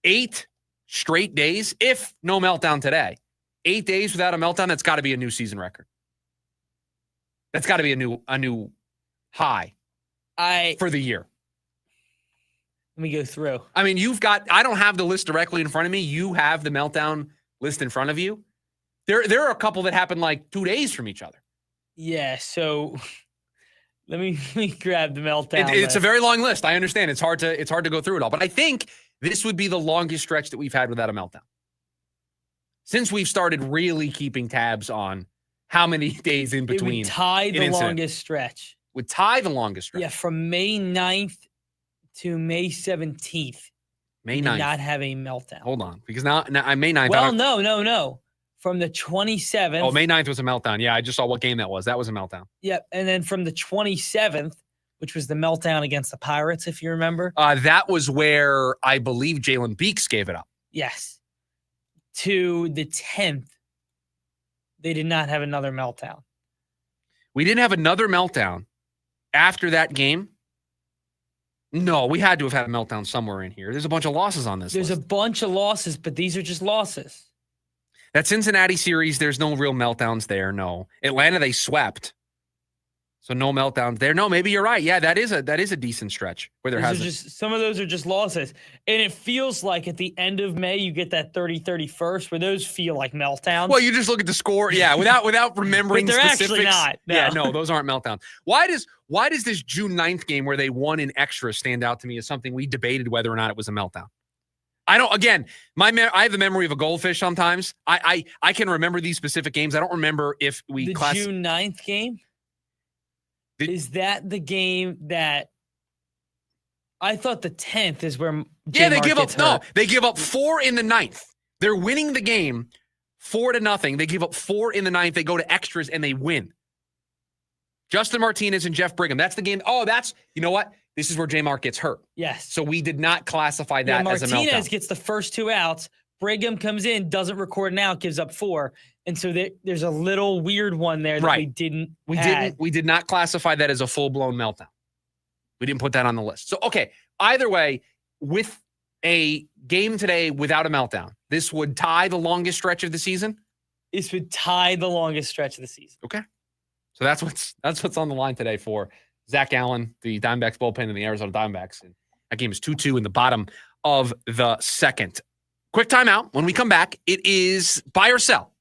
8 straight days, if no meltdown today. 8 days without a meltdown, that's got to be a new season record. That's got to be a new high for the year. Let me go through. I mean, I don't have the list directly in front of me. You have the meltdown list in front of you. There are a couple that happened like 2 days from each other. Yeah, so let me grab the meltdown. It's a very long list. I understand. It's hard to go through it all. But I think this would be the longest stretch that we've had without a meltdown. Since we've started really keeping tabs on how many days in between. It would tie the longest stretch. Would tie the longest stretch. Yeah, from May 9th to May 17th. May 9th. Did not have a meltdown. Hold on. Because now May 9th. Well, no. From the 27th. Oh, May 9th was a meltdown. Yeah, I just saw what game that was. That was a meltdown. Yep. And then from the 27th, which was the meltdown against the Pirates, if you remember. That was where I believe Jalen Beeks gave it up. Yes. To the 10th, they did not have another meltdown. We didn't have another meltdown after that game. No, we had to have had a meltdown somewhere in here. There's a bunch of losses on this There's list. a bunch of losses, but these are just losses. That Cincinnati series, there's no real meltdowns there, no. Atlanta, they swept. So no meltdowns there. No, maybe you're right. Yeah, that is a decent stretch where there Some of those are just losses. And it feels like at the end of May, you get that 30-31st where those feel like meltdowns. Well, you just look at the score, yeah, without remembering but they're specifics. Actually not. No. Yeah, no, those aren't meltdowns. Why does this June 9th game where they won in extra stand out to me as something we debated whether or not it was a meltdown? I don't. Again, I have the memory of a goldfish. Sometimes I can remember these specific games. I don't remember if we the June 9th game. Is that the game that I thought the 10th is where? They give up. No, they give up 4 in the 9th. They're winning the game 4-0. They give up 4 in the 9th. They go to extras and they win. Justin Martinez and Jeff Brigham. That's the game. Oh, you know what? This is where J-Mark gets hurt. Yes. So we did not classify that as a meltdown. Martinez gets the first 2 outs. Brigham comes in, doesn't record an out, gives up 4. And so there's a little weird one there that we didn't. We did not classify that as a full-blown meltdown. We didn't put that on the list. So, okay, either way, with a game today without a meltdown, this would tie the longest stretch of the season? This would tie the longest stretch of the season. Okay. So that's what's on the line today for Zach Allen, the Diamondbacks bullpen, and the Arizona Diamondbacks. And that game is 2-2 in the bottom of the second. Quick timeout. When we come back, it is buy or sell.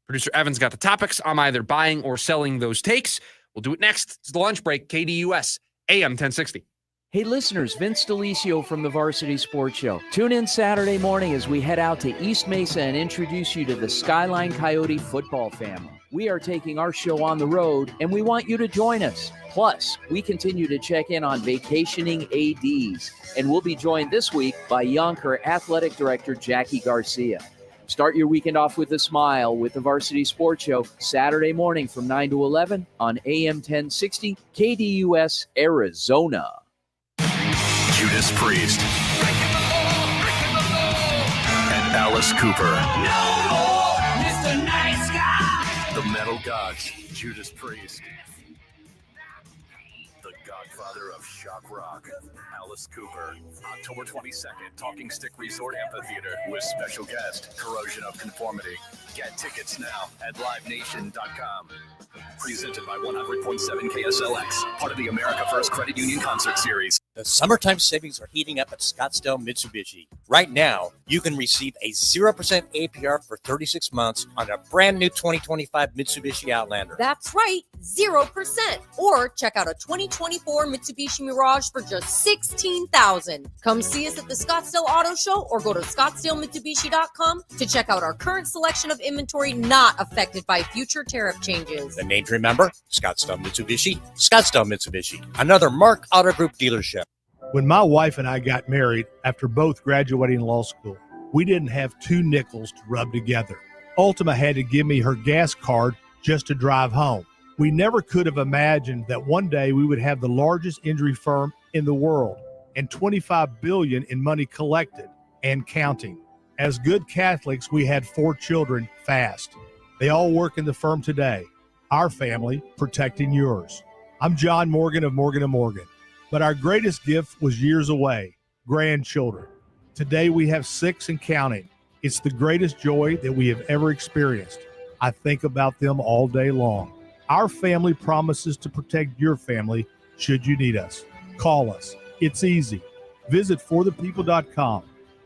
Producer Evan's got the topics. I'm either buying or selling those takes. We'll do it next. It's the lunch break, KDUS, AM 1060. Hey listeners, Vince DeLisio from the Varsity Sports Show. Tune in Saturday morning as we head out to East Mesa and introduce you to the Skyline Coyote football family. We are taking our show on the road, and we want you to join us. Plus, we continue to check in on vacationing ADs, and we'll be joined this week by Yonker Athletic Director Jackie Garcia. Start your weekend off with a smile with the Varsity Sports Show, Saturday morning from 9 to 11 on AM 1060, KDUS, Arizona. Judas Priest and Alice Cooper. No, Mr. Nice Guy. The Metal Gods, Judas Priest. The Godfather of shock rock, Alice Cooper. October 22nd, Talking Stick Resort Amphitheater with special guest, Corrosion of Conformity. Get tickets now at livenation.com. Presented by 100.7 KSLX, part of the America First Credit Union Concert Series. The summertime savings are heating up at Scottsdale Mitsubishi. Right now, you can receive a 0% APR for 36 months on a brand new 2025 Mitsubishi Outlander. That's right, 0%. Or check out a 2024 Mitsubishi Mirage for just $16,000. Come see us at the Scottsdale Auto Show or go to scottsdalemitsubishi.com to check out our current selection of inventory not affected by future tariff changes. The name to remember, Scottsdale Mitsubishi, Scottsdale Mitsubishi, another Mark Auto Group dealership. When my wife and I got married after both graduating law school, we didn't have 2 nickels to rub together. Ultima had to give me her gas card just to drive home. We never could have imagined that one day we would have the largest injury firm in the world and $25 billion in money collected and counting. As good Catholics, we had 4 children fast. They all work in the firm today. Our family protecting yours. I'm John Morgan of Morgan & Morgan. But our greatest gift was years away, grandchildren. Today we have 6 and counting. It's the greatest joy that we have ever experienced. I think about them all day long. Our family promises to protect your family should you need us. Call us. It's easy. Visit forthepeople.com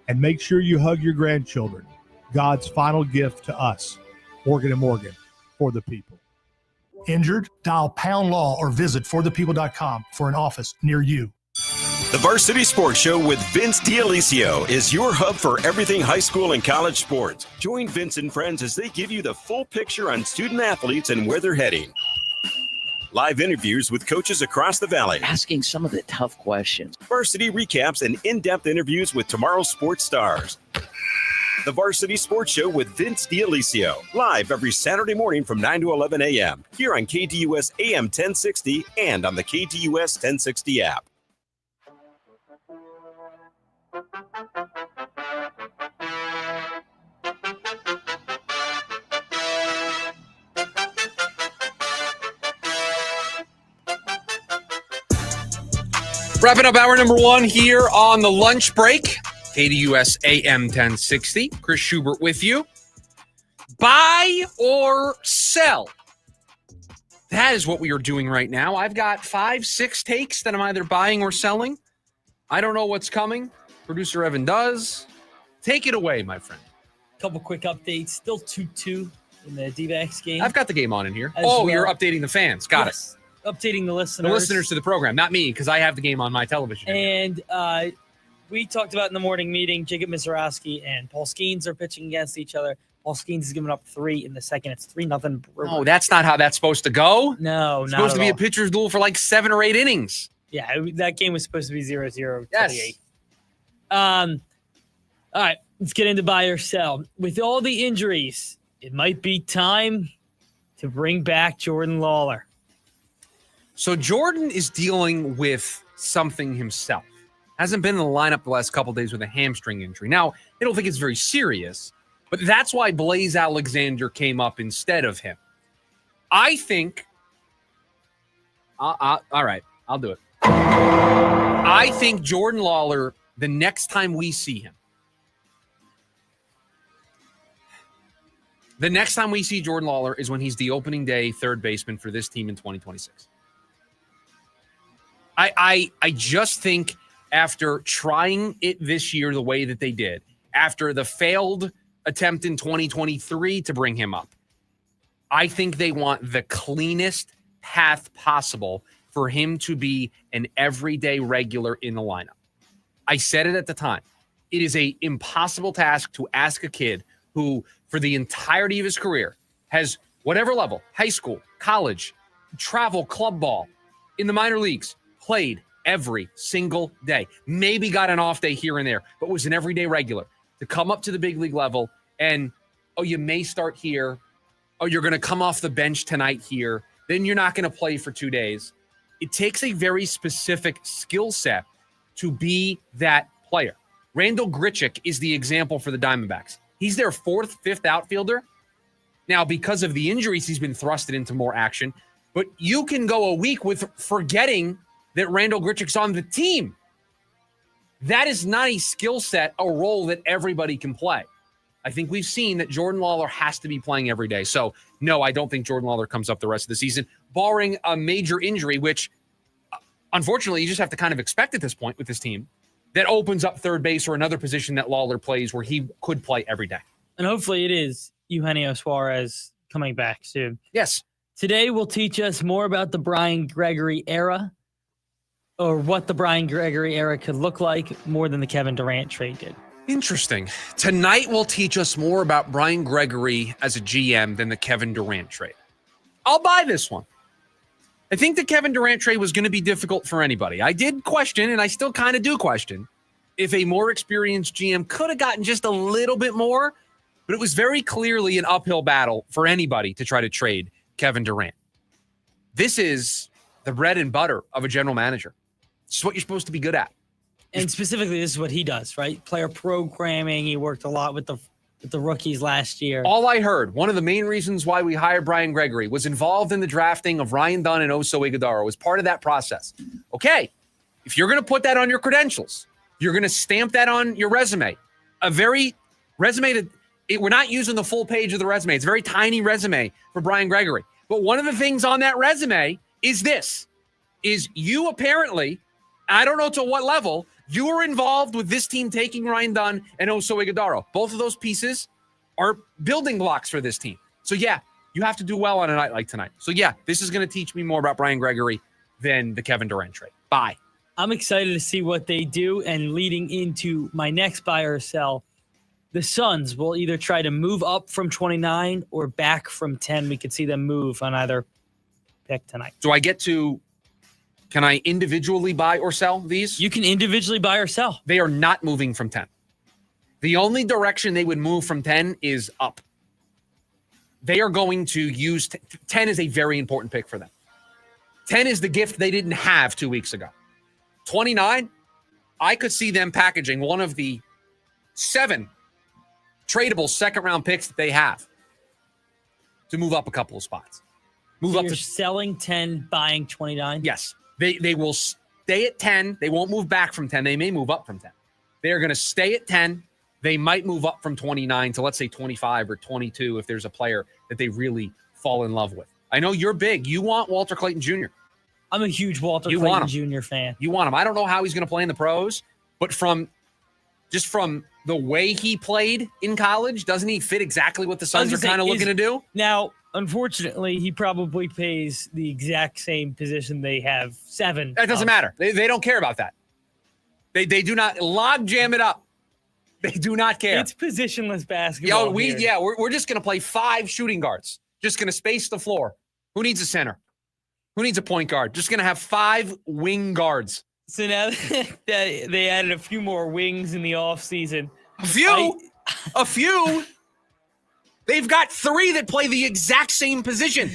and make sure you hug your grandchildren. God's final gift to us. Morgan & Morgan, for the people. Injured? Dial Pound Law or visit forthepeople.com for an office near you. The Varsity Sports Show with Vince DiAlicio is your hub for everything high school and college sports. Join Vince and friends as they give you the full picture on student athletes and where they're heading. Live interviews with coaches across the valley. Asking some of the tough questions. Varsity recaps and in-depth interviews with tomorrow's sports stars. The Varsity Sports Show with Vince DiAlicio. Live every Saturday morning from 9 to 11 a.m. Here on KDUS AM 1060 and on the KDUS 1060 app. Wrapping up hour number 1 here on the lunch break. KDUS AM 1060. Chris Schubert with you. Buy or sell? That is what we are doing right now. I've got 5-6 takes that I'm either buying or selling. I don't know what's coming. Producer Evan does. Take it away, my friend. Couple quick updates. Still 2-2 in the D-backs game. I've got the game on in here. Well. You're updating the fans. Got it. Updating the listeners. The listeners to the program, not me, because I have the game on my television. And we talked about in the morning meeting, Jacob Mizorowski and Paul Skeens are pitching against each other. Paul Skeens is giving up 3 in the second. It's 3-0. Oh, that's not how that's supposed to go. No, it's not supposed to be all. a pitcher's duel for like 7 or 8 innings. Yeah, that game was supposed to be 0-0. Yes. All right, let's get into buy or sell. With all the injuries, it might be time to bring back Jordan Lawler. So Jordan is dealing with something himself. Hasn't been in the lineup the last couple of days with a hamstring injury. Now, I don't think it's very serious, but that's why Blaze Alexander came up instead of him. I think... all right, I'll do it. I think Jordan Lawler, the next time we see him, Jordan Lawler is when he's the opening day third baseman for this team in 2026. I just think after trying it this year the way that they did, after the failed attempt in 2023 to bring him up, I think they want the cleanest path possible for him to be an everyday regular in the lineup. I said it at the time. It is an impossible task to ask a kid who, for the entirety of his career, has whatever level, high school, college, travel, club ball, in the minor leagues, played every single day, maybe got an off day here and there, but was an everyday regular, to come up to the big league level and, oh, you may start here. Oh, you're going to come off the bench tonight here. Then you're not going to play for 2 days. It takes a very specific skill set to be that player. Randall Grichuk is the example for the Diamondbacks. He's their 4th, 5th outfielder. Now, because of the injuries, he's been thrusted into more action. But you can go a week with forgetting that Randall Grichuk's on the team. That is not a skill set, a role that everybody can play. I think we've seen that Jordan Lawler has to be playing every day. So, no, I don't think Jordan Lawler comes up the rest of the season, barring a major injury, which, unfortunately, you just have to kind of expect at this point with this team, that opens up third base or another position that Lawler plays where he could play every day. And hopefully it is Eugenio Suarez coming back soon. Yes. Today will teach us more about the Brian Gregory era, or what the Brian Gregory era could look like, more than the Kevin Durant trade did. Interesting. Tonight will teach us more about Brian Gregory as a GM than the Kevin Durant trade. I'll buy this one. I think the Kevin Durant trade was going to be difficult for anybody. I did question, and I still kind of do question, if a more experienced GM could have gotten just a little bit more, but it was very clearly an uphill battle for anybody to try to trade Kevin Durant. This is the bread and butter of a general manager. This is what you're supposed to be good at. And specifically, this is what he does, right? Player programming. He worked a lot with the rookies last year. All I heard, one of the main reasons why we hired Brian Gregory, was involved in the drafting of Ryan Dunn and Oso Ighodaro, was part of that process. Okay, if you're going to put that on your credentials, you're going to stamp that on your resume. A very resume that we're not using the full page of the resume. It's a very tiny resume for Brian Gregory. But one of the things on that resume is this, is you apparently, I don't know to what level, you were involved with this team taking Ryan Dunn and Oso Ighodaro. Both of those pieces are building blocks for this team. So, yeah, you have to do well on a night like tonight. So, yeah, this is going to teach me more about Brian Gregory than the Kevin Durant trade. Bye. I'm excited to see what they do. And leading into my next buy or sell, the Suns will either try to move up from 29 or back from 10. We could see them move on either pick tonight. Do I get to... Can I individually buy or sell these? You can individually buy or sell. They are not moving from 10. The only direction they would move from 10 is up. They are going to use 10 is a very important pick for them. 10 is the gift they didn't have 2 weeks ago. 29, I could see them packaging one of the 7 tradable second-round picks that they have to move up a couple of spots. Move so up to selling 10, buying 29. Yes. They will stay at 10. They won't move back from 10. They may move up from 10. They're going to stay at 10. They might move up from 29 to, let's say, 25 or 22 if there's a player that they really fall in love with. I know you're big. You want Walter Clayton Jr. I'm a huge Walter Clayton Jr. fan. You want him. I don't know how he's going to play in the pros, but from the way he played in college, doesn't he fit exactly what the Suns are kind of looking to do? Now, unfortunately, he probably plays the exact same position they have 7. That doesn't matter. They don't care about that. They do not log jam it up. They do not care. It's positionless basketball. We're just going to play 5 shooting guards. Just going to space the floor. Who needs a center? Who needs a point guard? Just going to have 5 wing guards. So now they added a few more wings in the offseason. A few. They've got 3 that play the exact same position.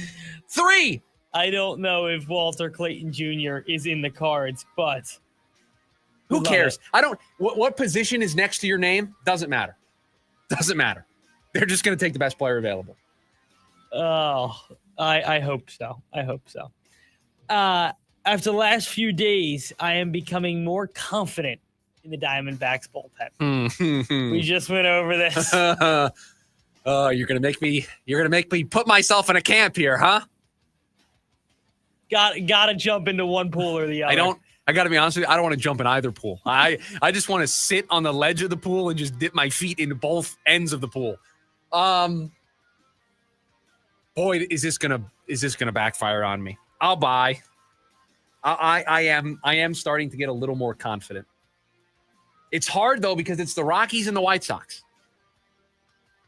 3. I don't know if Walter Clayton Jr. is in the cards, but who cares? What position is next to your name? Doesn't matter. Doesn't matter. They're just going to take the best player available. Oh, I hope so. I hope so. After the last few days, I am becoming more confident in the Diamondbacks bullpen. We just went over this. You're gonna make me put myself in a camp here, huh? Gotta jump into one pool or the other. I gotta be honest with you, I don't want to jump in either pool. I just want to sit on the ledge of the pool and just dip my feet into both ends of the pool. Boy, is this gonna backfire on me. I'll buy. I am starting to get a little more confident. It's hard though because it's the Rockies and the White Sox.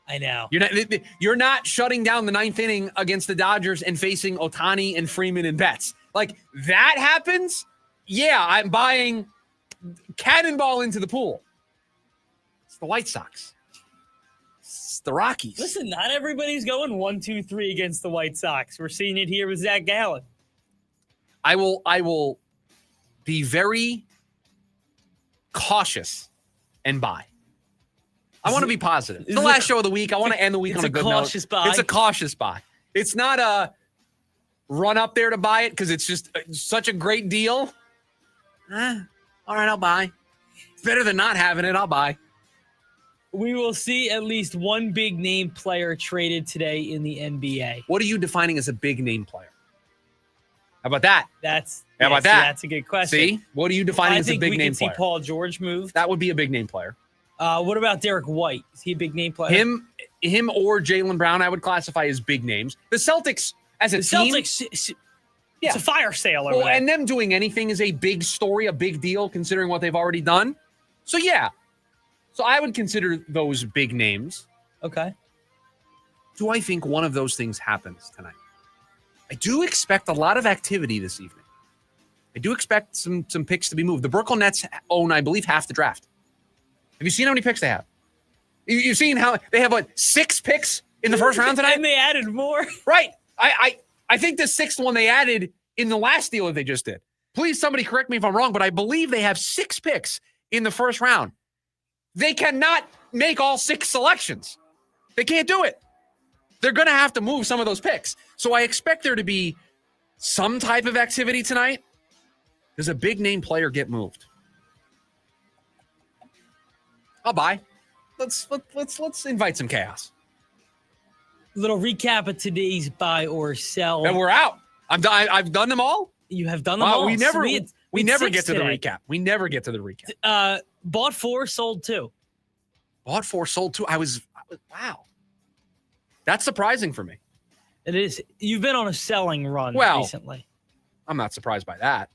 I know. You're not shutting down the 9th inning against the Dodgers and facing Ohtani and Freeman and Betts. Like that happens, yeah, I'm buying cannonball into the pool. It's the White Sox. It's the Rockies. Listen, not everybody's going 1-2-3 against the White Sox. We're seeing it here with Zach Gallen. I will be very cautious and buy. I want to be positive. It's the last show of the week. I want to end the week on a good note. It's a cautious buy. It's not a run up there to buy it because it's just such a great deal. All right, I'll buy. It's better than not having it. I'll buy. We will see at least one big name player traded today in the NBA. What are you defining as a big name player? How about that? That's a good question. See? What are you defining as a big name player? I think we can see Paul George move. That would be a big name player. What about Derek White? Is he a big name player? Him or Jaylen Brown, I would classify as big names. The Celtics as a team. It's a fire sale over there. And them doing anything is a big story, a big deal, considering what they've already done. So, yeah. So I would consider those big names. Okay. Do I think one of those things happens tonight? I do expect a lot of activity this evening. I do expect some picks to be moved. The Brooklyn Nets own, I believe, half the draft. Have you seen how many picks they have? You've seen how they have 6 picks in the first round tonight? And they added more. Right. I think the 6th one they added in the last deal that they just did. Please, somebody correct me if I'm wrong, but I believe they have 6 picks in the first round. They cannot make all 6 selections. They can't do it. They're going to have to move some of those picks. So I expect there to be some type of activity tonight. Does a big name player get moved? I'll buy. Let's invite some chaos. Little recap of today's buy or sell. And we're out. I've done them all. You have done them all. We never get get to the recap. We never get to the recap. Bought 4, sold 2. Bought 4, sold 2. Wow. That's surprising for me. It is. You've been on a selling run recently. I'm not surprised by that.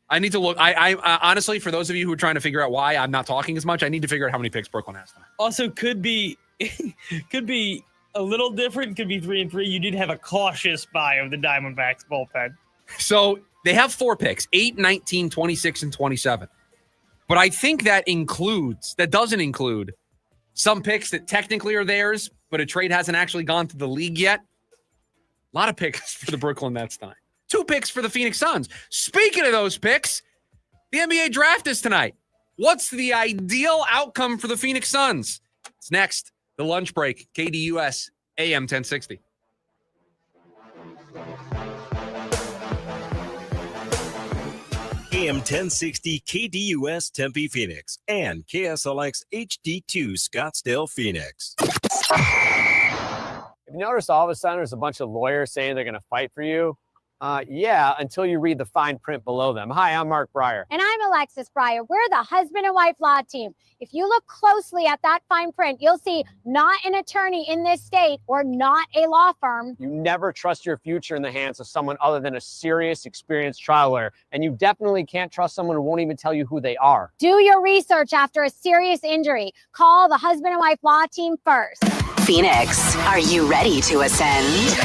I need to look. I honestly, for those of you who are trying to figure out why I'm not talking as much, I need to figure out how many picks Brooklyn has tonight. Also, could be a little different. Could be 3-3. You did have a cautious buy of the Diamondbacks bullpen. So they have 4 picks, 8, 19, 26, and 27. But I think that doesn't include some picks that technically are theirs, but a trade hasn't actually gone to the league yet. A lot of picks for the Brooklyn Nets tonight. 2 picks for the Phoenix Suns. Speaking of those picks, the NBA draft is tonight. What's the ideal outcome for the Phoenix Suns? It's next. The lunch break. KDUS AM 1060. AM 1060 KDUS Tempe Phoenix and KSLX HD2 Scottsdale Phoenix. Have you noticed all of a sudden there's a bunch of lawyers saying they're going to fight for you? Yeah, until you read the fine print below them. Hi, I'm Mark Breyer. And I'm Alexis Breyer. We're the husband and wife law team. If you look closely at that fine print, you'll see not an attorney in this state or not a law firm. You never trust your future in the hands of someone other than a serious, experienced trial lawyer. And you definitely can't trust someone who won't even tell you who they are. Do your research after a serious injury. Call the husband and wife law team first. Phoenix, are you ready to ascend?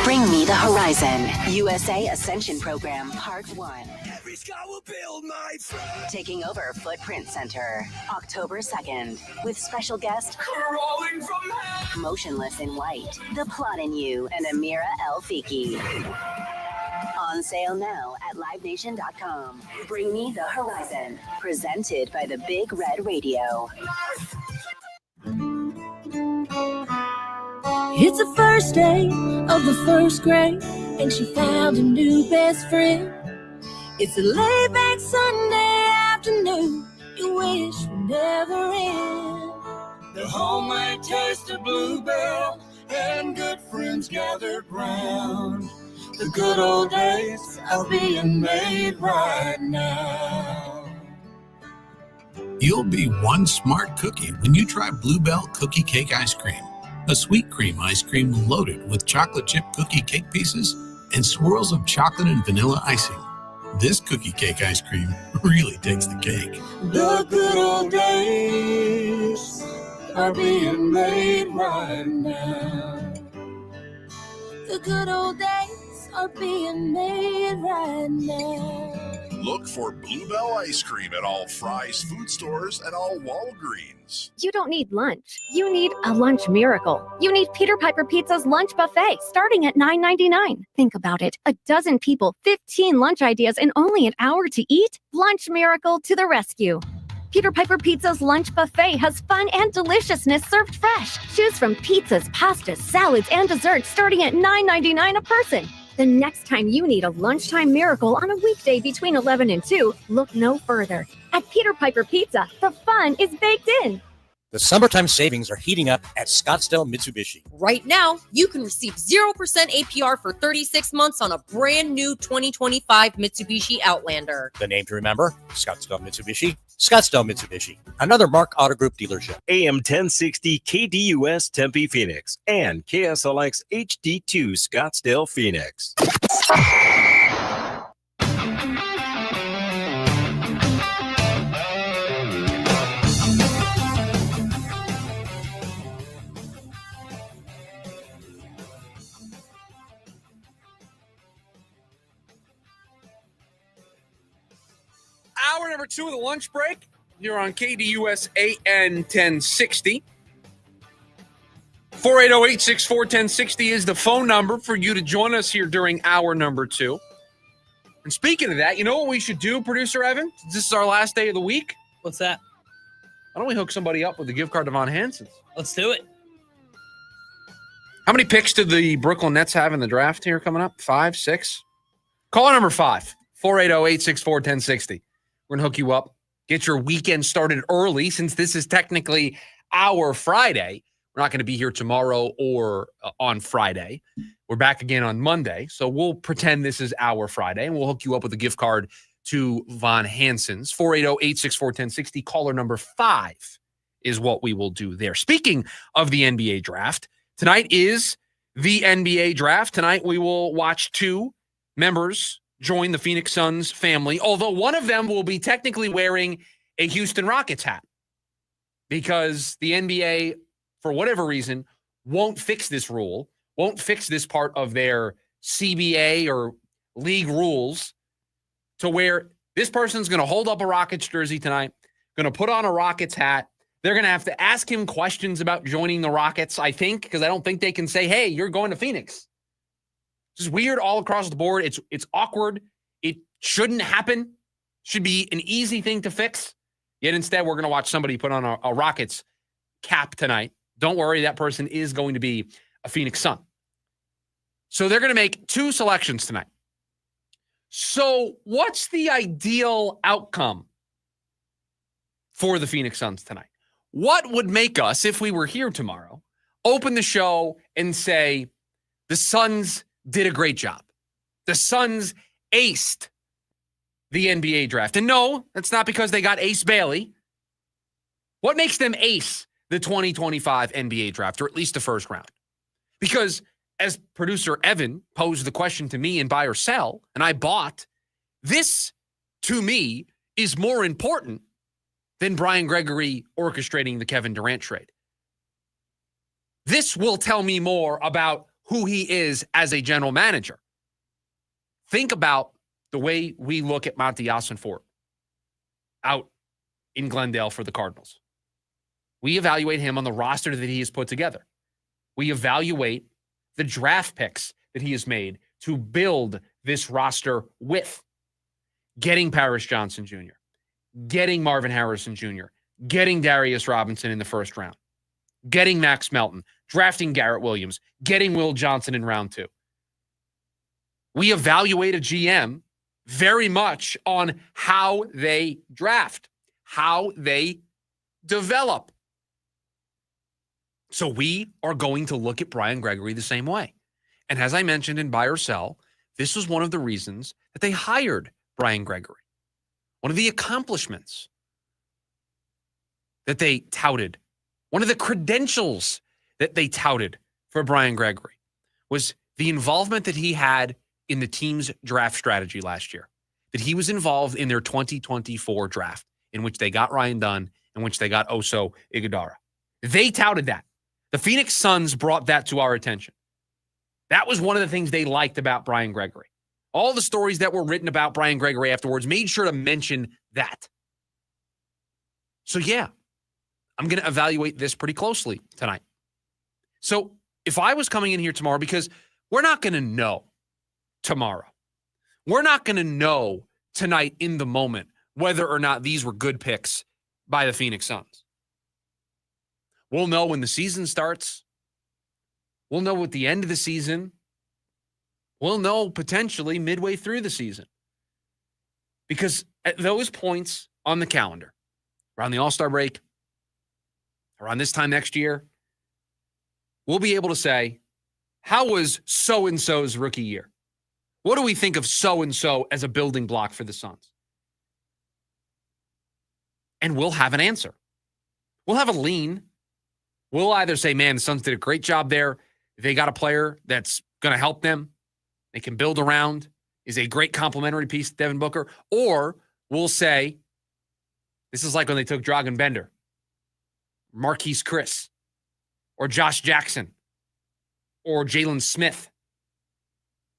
Bring Me the Horizon, USA Ascension Program, Part 1. Every sky will build, my friend. Taking over Footprint Center, October 2nd, with special guest Crawling from hell. Motionless in White, The Plot in You, and Amira El Fiki. On sale now at livenation.com. Bring Me the Horizon, presented by the Big Red Radio. It's the first day of the first grade, and she found a new best friend. It's a laid-back Sunday afternoon you wish would never end. The homemade taste of bluebell and good friends gathered round. The good old days are being made right now. You'll be one smart cookie when you try Bluebell Cookie Cake Ice Cream. A sweet cream ice cream loaded with chocolate chip cookie cake pieces and swirls of chocolate and vanilla icing. This cookie cake ice cream really takes the cake. The good old days are being made right now. The good old days are being made right now. Look for Bluebell ice cream at all Fry's food stores and all Walgreens. You don't need lunch. You need a lunch miracle. You need Peter Piper Pizza's lunch buffet starting at $9.99. Think about it. A dozen people, 15 lunch ideas, and only an hour to eat? Lunch miracle to the rescue. Peter Piper Pizza's lunch buffet has fun and deliciousness served fresh. Choose from pizzas, pastas, salads, and desserts starting at $9.99 a person. The next time you need a lunchtime miracle on a weekday between 11 and 2, look no further. At Peter Piper Pizza, the fun is baked in. The summertime savings are heating up at Scottsdale Mitsubishi. Right now, you can receive 0% APR for 36 months on a brand new 2025 Mitsubishi Outlander. The name to remember, Scottsdale Mitsubishi. Scottsdale Mitsubishi, another Mark Auto Group dealership. AM 1060 KDUS Tempe Phoenix and KSLX HD2 Scottsdale Phoenix. Hour number 2 of the lunch break. You're on KDUS AN 1060. 480-864-1060 is the phone number for you to join us here during hour number 2. And speaking of that, you know what we should do, Producer Evan? This is our last day of the week. What's that? Why don't we hook somebody up with a gift card to Von Hansen's? Let's do it. How many picks did the Brooklyn Nets have in the draft here coming up? 5, 6? Caller number 5, 480-864-1060. We're going to hook you up. Get your weekend started early since this is technically our Friday. We're not going to be here tomorrow or on Friday. We're back again on Monday. So we'll pretend this is our Friday, and we'll hook you up with a gift card to Von Hansen's. 480-864-1060. Caller number 5 is what we will do there. Speaking of the NBA draft, tonight is the NBA draft. Tonight we will watch 2 members join the Phoenix Suns family, although one of them will be technically wearing a Houston Rockets hat because the NBA, for whatever reason, won't fix this rule, won't fix this part of their CBA or league rules to where this person's going to hold up a Rockets jersey tonight, going to put on a Rockets hat. They're going to have to ask him questions about joining the Rockets, I think, because I don't think they can say, hey, you're going to Phoenix. It's weird all across the board. It's awkward. It shouldn't happen. Should be an easy thing to fix. Yet instead, we're going to watch somebody put on a Rockets cap tonight. Don't worry, that person is going to be a Phoenix Sun. So they're going to make 2 selections tonight. So what's the ideal outcome for the Phoenix Suns tonight? What would make us, if we were here tomorrow, open the show and say, the Suns did a great job. The Suns aced the NBA draft. And no, that's not because they got Ace Bailey. What makes them ace the 2025 NBA draft, or at least the first round? Because as producer Evan posed the question to me in buy or sell, and I bought, this, to me, is more important than Brian Gregory orchestrating the Kevin Durant trade. This will tell me more about who he is as a general manager. Think about the way we look at Monty Ossenfort out in Glendale for the Cardinals. We evaluate him on the roster that he has put together. We evaluate the draft picks that he has made to build this roster with. Getting Paris Johnson Jr., getting Marvin Harrison Jr., getting Darius Robinson in the first round, getting Max Melton, drafting Garrett Williams, getting Will Johnson in round 2. We evaluate a GM very much on how they draft, how they develop. So we are going to look at Brian Gregory the same way. And as I mentioned in buy or sell, this was one of the reasons that they hired Brian Gregory. One of the accomplishments that they touted, one of the credentials that they touted for Brian Gregory was the involvement that he had in the team's draft strategy last year, that he was involved in their 2024 draft, in which they got Ryan Dunn, in which they got Oso Iguodala. They touted that. The Phoenix Suns brought that to our attention. That was one of the things they liked about Brian Gregory. All the stories that were written about Brian Gregory afterwards made sure to mention that. So yeah, I'm going to evaluate this pretty closely tonight. So if I was coming in here tomorrow, because we're not going to know tomorrow. We're not going to know tonight in the moment whether or not these were good picks by the Phoenix Suns. We'll know when the season starts. We'll know at the end of the season. We'll know potentially midway through the season. Because at those points on the calendar, around the All-Star break, around this time next year, we'll be able to say, how was so-and-so's rookie year? What do we think of so-and-so as a building block for the Suns? And we'll have an answer. We'll have a lean. We'll either say, man, the Suns did a great job there. They got a player that's going to help them. They can build around, is a great complimentary piece to Devin Booker. Or we'll say, this is like when they took Dragan Bender, Marquise Chris, or Josh Jackson, or Jalen Smith.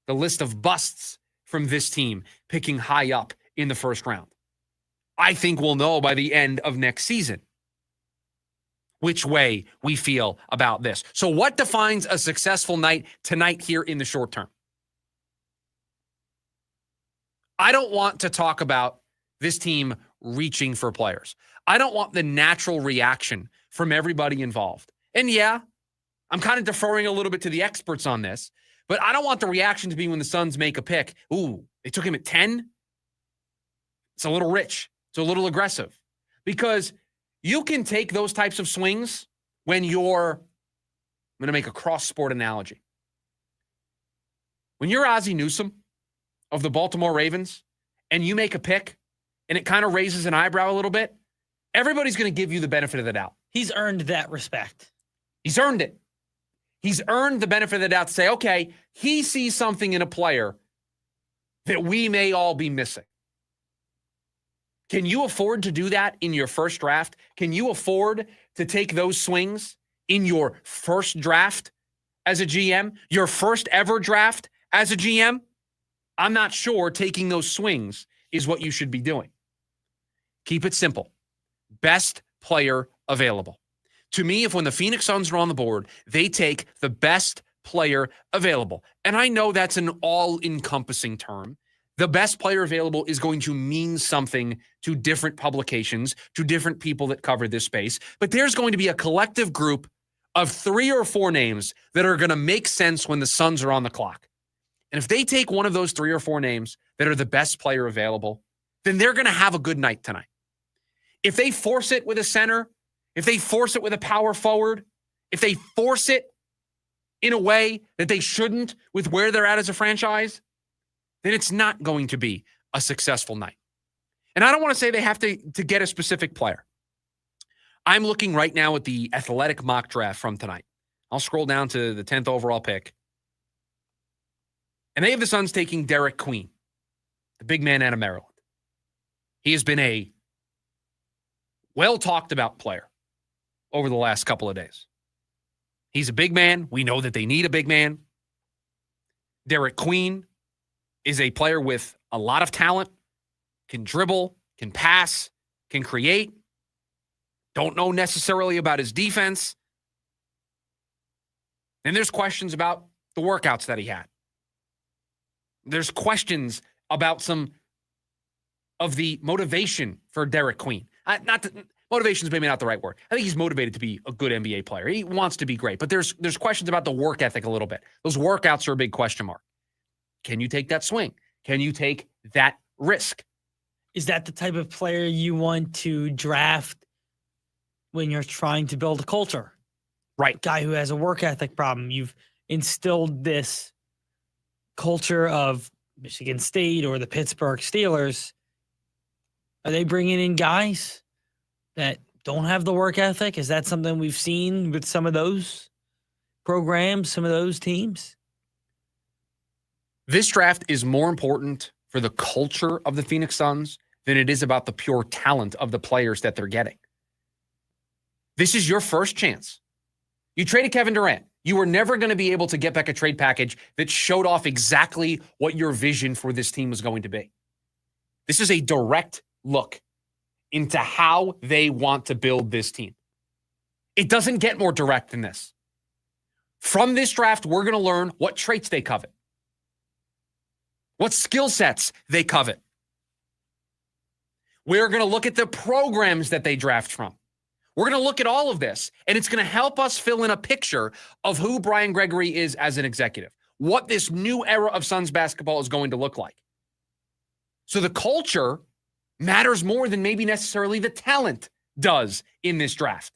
The list of busts from this team picking high up in the first round. I think we'll know by the end of next season which way we feel about this. So what defines a successful night tonight here in the short term? I don't want to talk about this team reaching for players. I don't want the natural reaction from everybody involved. And yeah, I'm kind of deferring a little bit to the experts on this, but I don't want the reaction to be when the Suns make a pick. Ooh, they took him at 10? It's a little rich. It's a little aggressive. Because you can take those types of swings when you're, I'm going to make a cross-sport analogy. When you're Ozzie Newsome of the Baltimore Ravens and you make a pick and it kind of raises an eyebrow a little bit, everybody's going to give you the benefit of the doubt. He's earned that respect. He's earned it. He's earned the benefit of the doubt to say, okay, he sees something in a player that we may all be missing. Can you afford to do that in your first draft? Can you afford to take those swings in your first draft as a GM? Your first ever draft as a GM? I'm not sure taking those swings is what you should be doing. Keep it simple. Best player available. To me, if when the Phoenix Suns are on the board, they take the best player available. And I know that's an all-encompassing term. The best player available is going to mean something to different publications, to different people that cover this space. But there's going to be a collective group of 3 or 4 names that are going to make sense when the Suns are on the clock. And if they take one of those 3 or 4 names that are the best player available, then they're going to have a good night tonight. If they force it with a center, if they force it with a power forward, if they force it in a way that they shouldn't with where they're at as a franchise, then it's not going to be a successful night. And I don't want to say they have to get a specific player. I'm looking right now at the Athletic mock draft from tonight. I'll scroll down to the 10th overall pick. And they have the Suns taking Derek Queen, the big man out of Maryland. He has been a well-talked-about player over the last couple of days. He's a big man. We know that they need a big man. Derek Queen is a player with a lot of talent, can dribble, can pass, can create. Don't know necessarily about his defense. And there's questions about the workouts that he had. There's questions about some of the motivation for Derek Queen. Motivation is maybe not the right word. I think he's motivated to be a good NBA player. He wants to be great, but there's questions about the work ethic a little bit. Those workouts are a big question mark. Can you take that swing? Can you take that risk? Is that the type of player you want to draft when you're trying to build a culture? Right. Guy who has a work ethic problem. You've instilled this culture of Michigan State or the Pittsburgh Steelers. Are they bringing in guys that don't have the work ethic? Is that something we've seen with some of those programs, some of those teams? This draft is more important for the culture of the Phoenix Suns than it is about the pure talent of the players that they're getting. This is your first chance. You traded Kevin Durant. You were never going to be able to get back a trade package that showed off exactly what your vision for this team was going to be. This is a direct look into how they want to build this team. It doesn't get more direct than this. From this draft, we're going to learn what traits they covet, what skill sets they covet. We're going to look at the programs that they draft from. We're going to look at all of this, and it's going to help us fill in a picture of who Brian Gregory is as an executive, what this new era of Suns basketball is going to look like. So the culture matters more than maybe necessarily the talent does in this draft.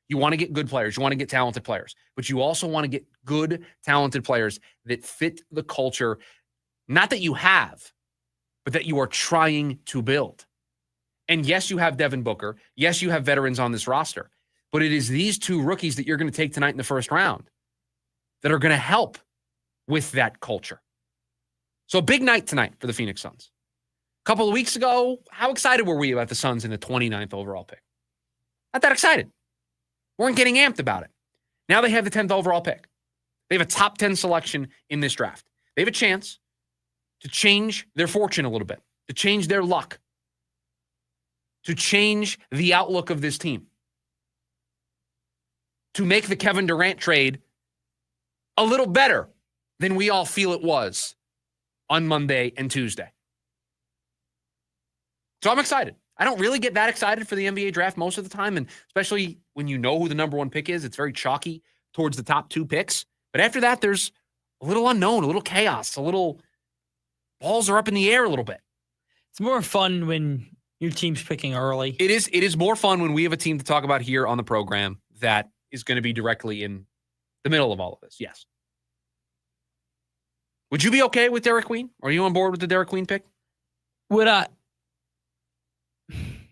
You want to get good players. You want to get talented players. But you also want to get good, talented players that fit the culture, not that you have, but that you are trying to build. And yes, you have Devin Booker. Yes, you have veterans on this roster. But it is these 2 rookies that you're going to take tonight in the first round that are going to help with that culture. So a big night tonight for the Phoenix Suns. A couple of weeks ago, how excited were we about the Suns in the 29th overall pick? Not that excited. Weren't getting amped about it. Now they have the 10th overall pick. They have a top 10 selection in this draft. They have a chance to change their fortune a little bit, to change their luck, to change the outlook of this team, to make the Kevin Durant trade a little better than we all feel it was on Monday and Tuesday. So I'm excited. I don't really get that excited for the NBA draft most of the time, and especially when you know who the number 1 pick is, it's very chalky towards the top 2 picks. But after that, there's a little unknown, a little chaos, a little balls are up in the air a little bit. It's more fun when your team's picking early. It is more fun when we have a team to talk about here on the program that is going to be directly in the middle of all of this. Yes. Would you be okay with Derek Queen? Are you on board with the Derek Queen pick? Would I?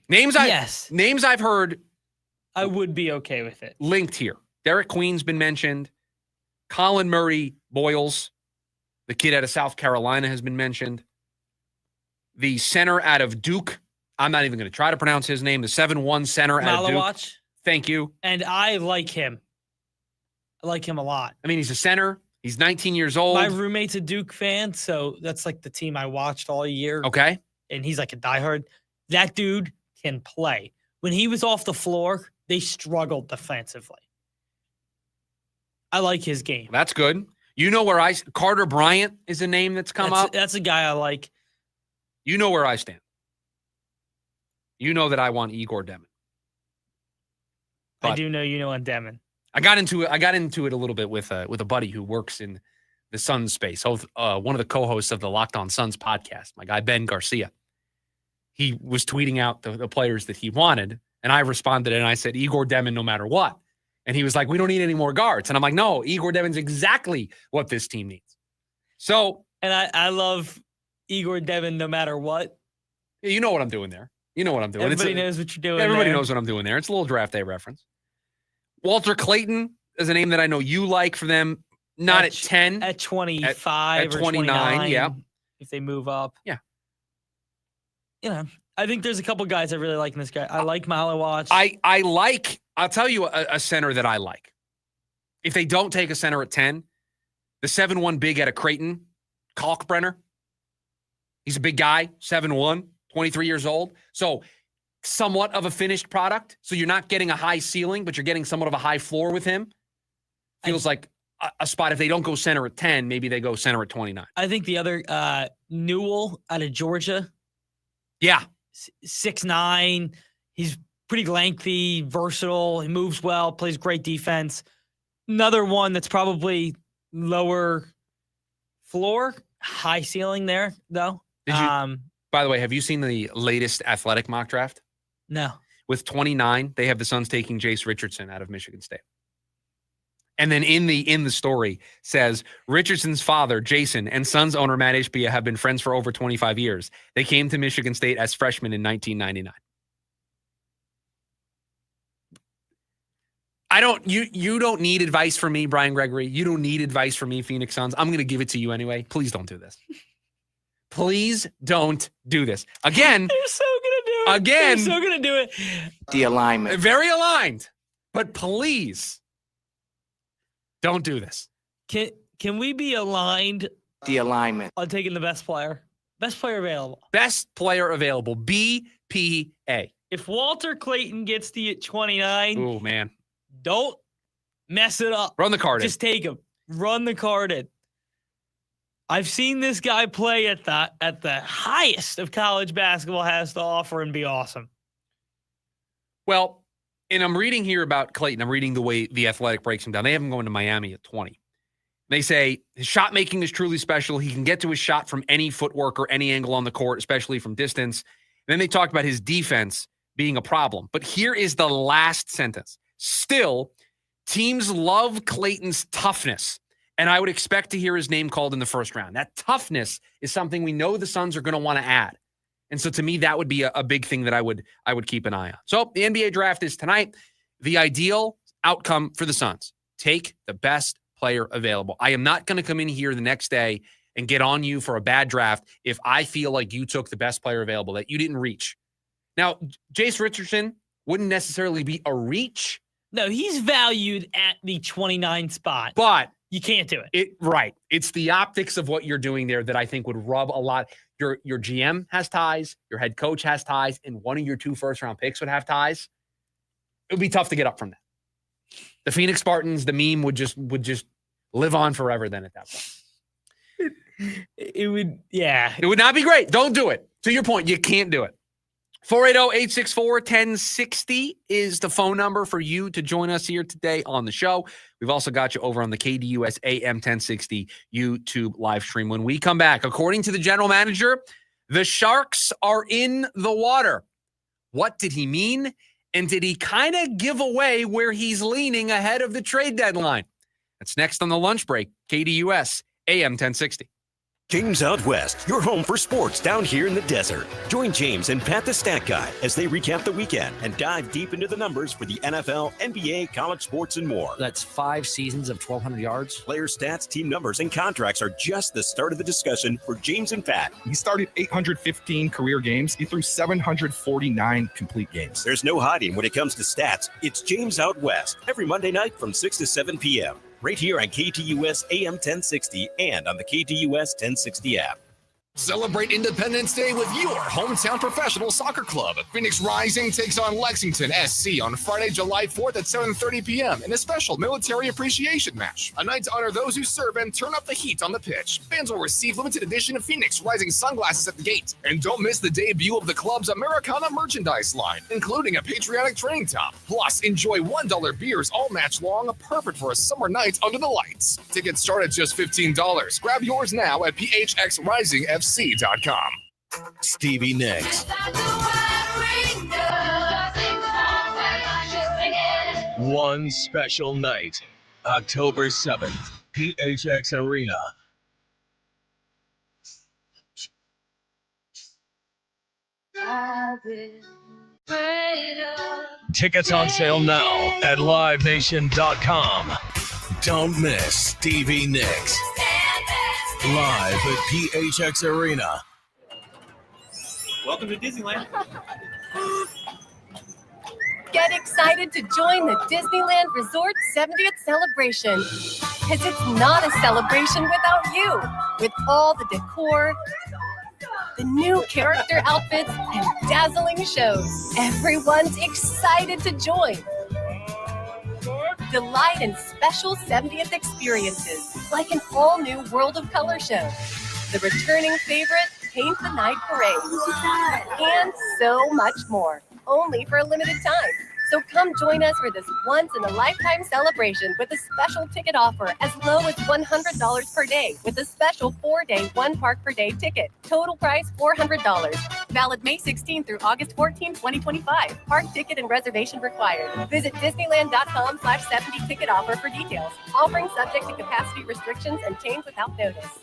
Names I've heard. I would be okay with it. Linked here. Derek Queen's been mentioned. Colin Murray Boyles, the kid out of South Carolina, has been mentioned. The center out of Duke, I'm not even going to try to pronounce his name, the 7'1" center out of Duke. Malawach. Thank you. And I like him. I like him a lot. I mean, he's a center. He's 19 years old. My roommate's a Duke fan, so that's like the team I watched all year. Okay. And he's like a diehard. That dude can play. When he was off the floor, they struggled defensively. I like his game. That's good. You know where Carter Bryant is a name that's come up. That's a guy I like. You know where I stand. You know that I want Igor Demin. I do know you know on Demin. I got into it a little bit with a buddy who works in the Suns space. One of the co-hosts of the Locked On Suns podcast, my guy Ben Garcia, he was tweeting out the players that he wanted, and I responded and I said, Igor Demon no matter what. And he was like, we don't need any more guards. And I'm like, no, Igor Devin's exactly what this team needs. So, and I love Igor Devin no matter what. You know what I'm doing there. You know what I'm doing. Everybody knows what you're doing. Everybody knows what I'm doing there. It's a little draft day reference. Walter Clayton is a name that I know you like for them. Not at 10. At 25 at 29, yeah. If they move up. Yeah. You know, I think there's a couple guys I really like in this guy. I like Malawatch. I'll tell you a center that I like. If they don't take a center at 10, the 7'1" big out of Creighton, Kalkbrenner. He's a big guy, 7'1", 23 years old. So somewhat of a finished product. So you're not getting a high ceiling, but you're getting somewhat of a high floor with him. Feels like a spot. If they don't go center at 10, maybe they go center at 29. I think the other, Newell out of Georgia. Yeah. 6'9". He's pretty lengthy, versatile. He moves well, plays great defense. Another one that's probably lower floor, high ceiling there, though. By the way, have you seen the latest Athletic mock draft? No. With 29, they have the Suns taking Jace Richardson out of Michigan State. And then in the story says Richardson's father, Jason, and Suns owner Matt Ishbia have been friends for over 25 years. They came to Michigan State as freshmen in 1999. You don't need advice from me, Brian Gregory. You don't need advice from me, Phoenix Suns. I'm going to give it to you anyway. Please don't do this. Please don't do this. Again. They're so going to do it. Again. They're so going to do it. The alignment. Very aligned. But please don't do this. Can we be aligned? The alignment. On taking the best player. Best player available. Best player available. BPA. If Walter Clayton gets the 29. Oh, man. Don't mess it up. Run the card in. Just take him. Run the card in. I've seen this guy play at the highest of college basketball has to offer and be awesome. Well, and I'm reading here about Clayton. I'm reading the way the Athletic breaks him down. They have him going to Miami at 20. They say his shot making is truly special. He can get to his shot from any footwork or any angle on the court, especially from distance. And then they talk about his defense being a problem. But here is the last sentence. Still, teams love Clayton's toughness, and I would expect to hear his name called in the first round. That toughness is something we know the Suns are going to want to add. And so to me, that would be a big thing that I would keep an eye on. So the NBA draft is tonight. The ideal outcome for the Suns, take the best player available. I am not going to come in here the next day and get on you for a bad draft if I feel like you took the best player available, that you didn't reach. Now, Jace Richardson wouldn't necessarily be a reach. No, he's valued at the 29 spot. But you can't do it. Right. It's the optics of what you're doing there that I think would rub a lot. Your GM has ties, your head coach has ties, and one of your 2 first-round picks would have ties. It would be tough to get up from that. The Phoenix Spartans, the meme would just live on forever then at that point. It would, yeah. It would not be great. Don't do it. To your point, you can't do it. 480-864-1060 is the phone number for you to join us here today on the show. We've also got you over on the KDUS AM 1060 YouTube live stream. When we come back, according to the general manager, the Sharks are in the water. What did he mean? And did he kind of give away where he's leaning ahead of the trade deadline? That's next on the lunch break. KDUS AM 1060. James Out West, your home for sports down here in the desert. Join James and Pat the Stat Guy as they recap the weekend and dive deep into the numbers for the NFL, NBA, college sports, and more. That's 5 seasons of 1,200 yards. Player stats, team numbers, and contracts are just the start of the discussion for James and Pat. He started 815 career games. He threw 749 complete games. There's no hiding when it comes to stats. It's James Out West every Monday night from 6 to 7 p.m. right here on KTUS AM 1060 and on the KTUS 1060 app. Celebrate Independence Day with your hometown professional soccer club. Phoenix Rising takes on Lexington SC on Friday, July 4th at 7:30 p.m. in a special military appreciation match. A night to honor those who serve and turn up the heat on the pitch. Fans will receive limited edition of Phoenix Rising sunglasses at the gate. And don't miss the debut of the club's Americana merchandise line, including a patriotic training top. Plus, enjoy $1 beers all match long, perfect for a summer night under the lights. Tickets start at just $15. Grab yours now at phxrisingfc.com. Stevie Nicks. One special night, October 7th, PHX Arena. Tickets on sale now at livenation.com. Don't miss Stevie Nicks live at PHX Arena. Welcome to Disneyland. Get excited to join the Disneyland Resort 70th celebration. Because it's not a celebration without you. With all the decor, the new character outfits, and dazzling shows. Everyone's excited to join. Delight in special 70th experiences, like an all-new World of Color show, the returning favorite Paint the Night Parade, and so much more, only for a limited time. So come join us for this once-in-a-lifetime celebration with a special ticket offer as low as $100 per day with a special 4-day, 1-park-per-day ticket. Total price $400. Valid May 16 through August 14, 2025. Park ticket and reservation required. Visit Disneyland.com/70 ticket offer for details. Offering subject to capacity restrictions and change without notice.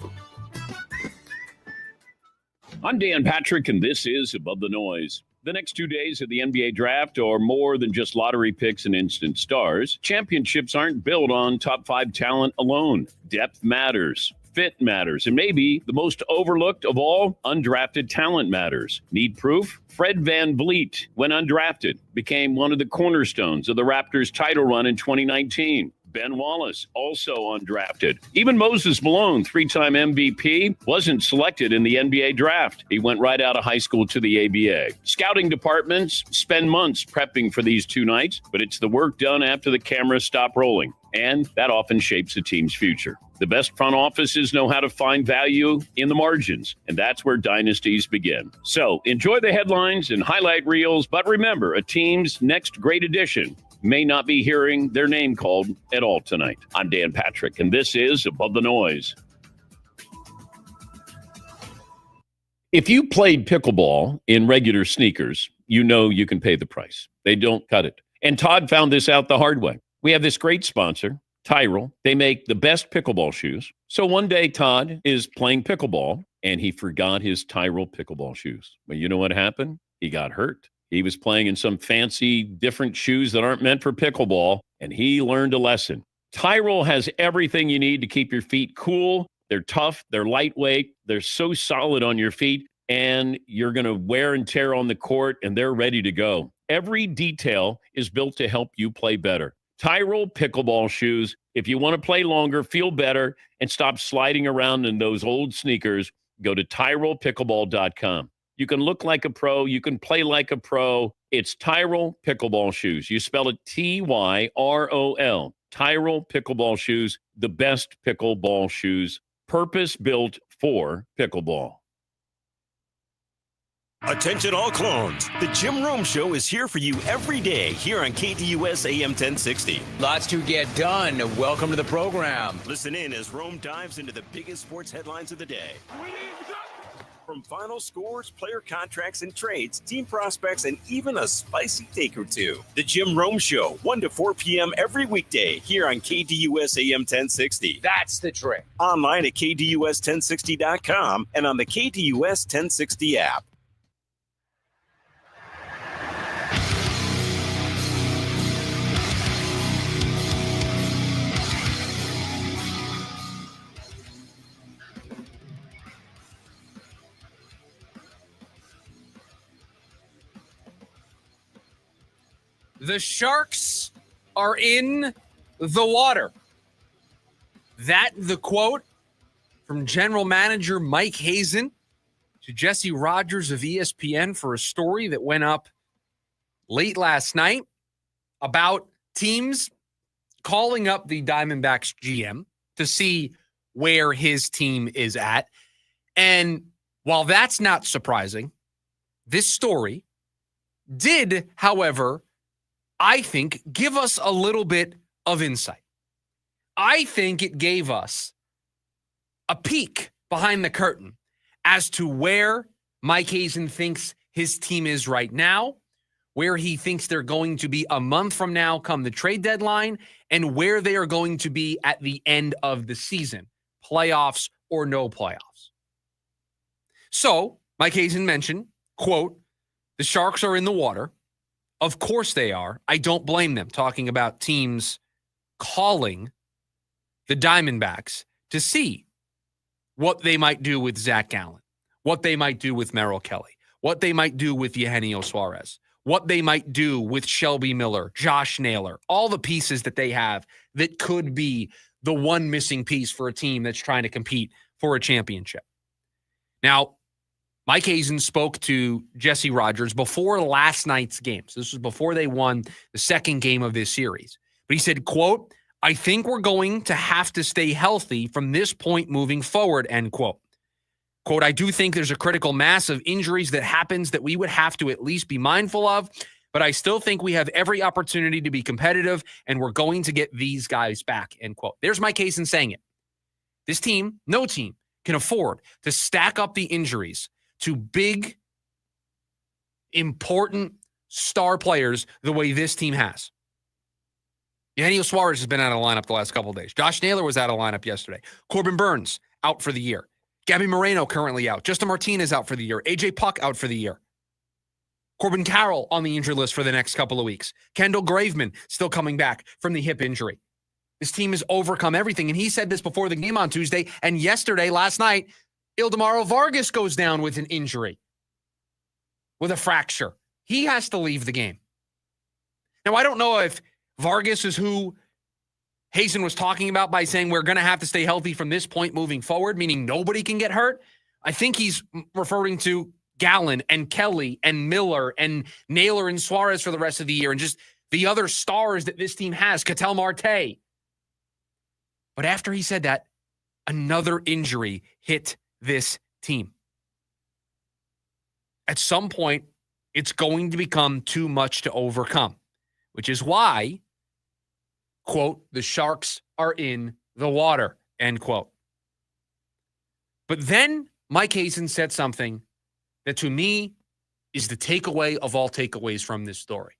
I'm Dan Patrick, and this is Above the Noise. The next 2 days of the NBA draft are more than just lottery picks and instant stars. Championships aren't built on top 5 talent alone. Depth matters. Fit matters. And maybe the most overlooked of all, undrafted talent matters. Need proof? Fred VanVleet, when undrafted, became one of the cornerstones of the Raptors' title run in 2019. Ben Wallace, also undrafted. Even Moses Malone, 3-time MVP, wasn't selected in the NBA draft. He went right out of high school to the ABA. Scouting departments spend months prepping for these 2 nights, but it's the work done after the cameras stop rolling, and that often shapes a team's future. The best front offices know how to find value in the margins, and that's where dynasties begin. So enjoy the headlines and highlight reels, but remember, a team's next great addition may not be hearing their name called at all tonight. I'm Dan Patrick, and this is Above the Noise. If you played pickleball in regular sneakers, you know you can pay the price. They don't cut it. And Todd found this out the hard way. We have this great sponsor, Tyrell. They make the best pickleball shoes. So one day, Todd is playing pickleball, and he forgot his Tyrell pickleball shoes. Well, you know what happened? He got hurt. He was playing in some fancy different shoes that aren't meant for pickleball, and he learned a lesson. Tyrell has everything you need to keep your feet cool. They're tough. They're lightweight. They're so solid on your feet, and you're going to wear and tear on the court, and they're ready to go. Every detail is built to help you play better. Tyrell pickleball shoes. If you want to play longer, feel better, and stop sliding around in those old sneakers, go to TyrellPickleball.com. You can look like a pro. You can play like a pro. It's Tyrell Pickleball Shoes. You spell it Tyrol. Tyrell Pickleball Shoes, the best pickleball shoes, purpose-built for pickleball. Attention all clones. The Jim Rome Show is here for you every day here on KDUS AM 1060. Lots to get done. Welcome to the program. Listen in as Rome dives into the biggest sports headlines of the day. From final scores, player contracts and trades, team prospects, and even a spicy take or two. The Jim Rome Show, 1 to 4 p.m. every weekday here on KDUS AM 1060. That's the trick. Online at KDUS1060.com and on the KDUS 1060 app. The Sharks are in the water. That the quote from general manager Mike Hazen to Jesse Rogers of ESPN for a story that went up late last night about teams calling up the Diamondbacks GM to see where his team is at. And while that's not surprising, this story did, however, I think, give us a little bit of insight. I think it gave us a peek behind the curtain as to where Mike Hazen thinks his team is right now, where he thinks they're going to be a month from now come the trade deadline, and where they are going to be at the end of the season, playoffs or no playoffs. So, Mike Hazen mentioned, quote, the Sharks are in the water. Of course they are. I don't blame them, talking about teams calling the Diamondbacks to see what they might do with Zach Gallen, what they might do with Merrill Kelly, what they might do with Eugenio Suarez, what they might do with Shelby Miller, Josh Naylor, all the pieces that they have that could be the one missing piece for a team that's trying to compete for a championship. Now, Mike Hazen spoke to Jesse Rogers before last night's game. So this was before they won the second game of this series. But he said, quote, I think we're going to have to stay healthy from this point moving forward, end quote. Quote, I do think there's a critical mass of injuries that happens that we would have to at least be mindful of, but I still think we have every opportunity to be competitive, and we're going to get these guys back, end quote. There's Mike Hazen saying it. This team, no team, can afford to stack up the injuries to big, important star players the way this team has. Eugenio Suarez has been out of the lineup the last couple of days. Josh Naylor was out of the lineup yesterday. Corbin Burns out for the year. Gabby Moreno currently out. Justin Martinez out for the year. AJ Puck out for the year. Corbin Carroll on the injury list for the next couple of weeks. Kendall Graveman still coming back from the hip injury. This team has overcome everything. And he said this before the game on Tuesday. And yesterday, last night, Ildemaro Vargas goes down with an injury, with a fracture. He has to leave the game. Now, I don't know if Vargas is who Hazen was talking about by saying we're going to have to stay healthy from this point moving forward, meaning nobody can get hurt. I think he's referring to Gallen and Kelly and Miller and Naylor and Suarez for the rest of the year and just the other stars that this team has, Ketel Marte. But after he said that, another injury hit this team. At some point, it's going to become too much to overcome, which is why, quote, the Sharks are in the water, end quote. But then Mike Hazen said something that to me is the takeaway of all takeaways from this story.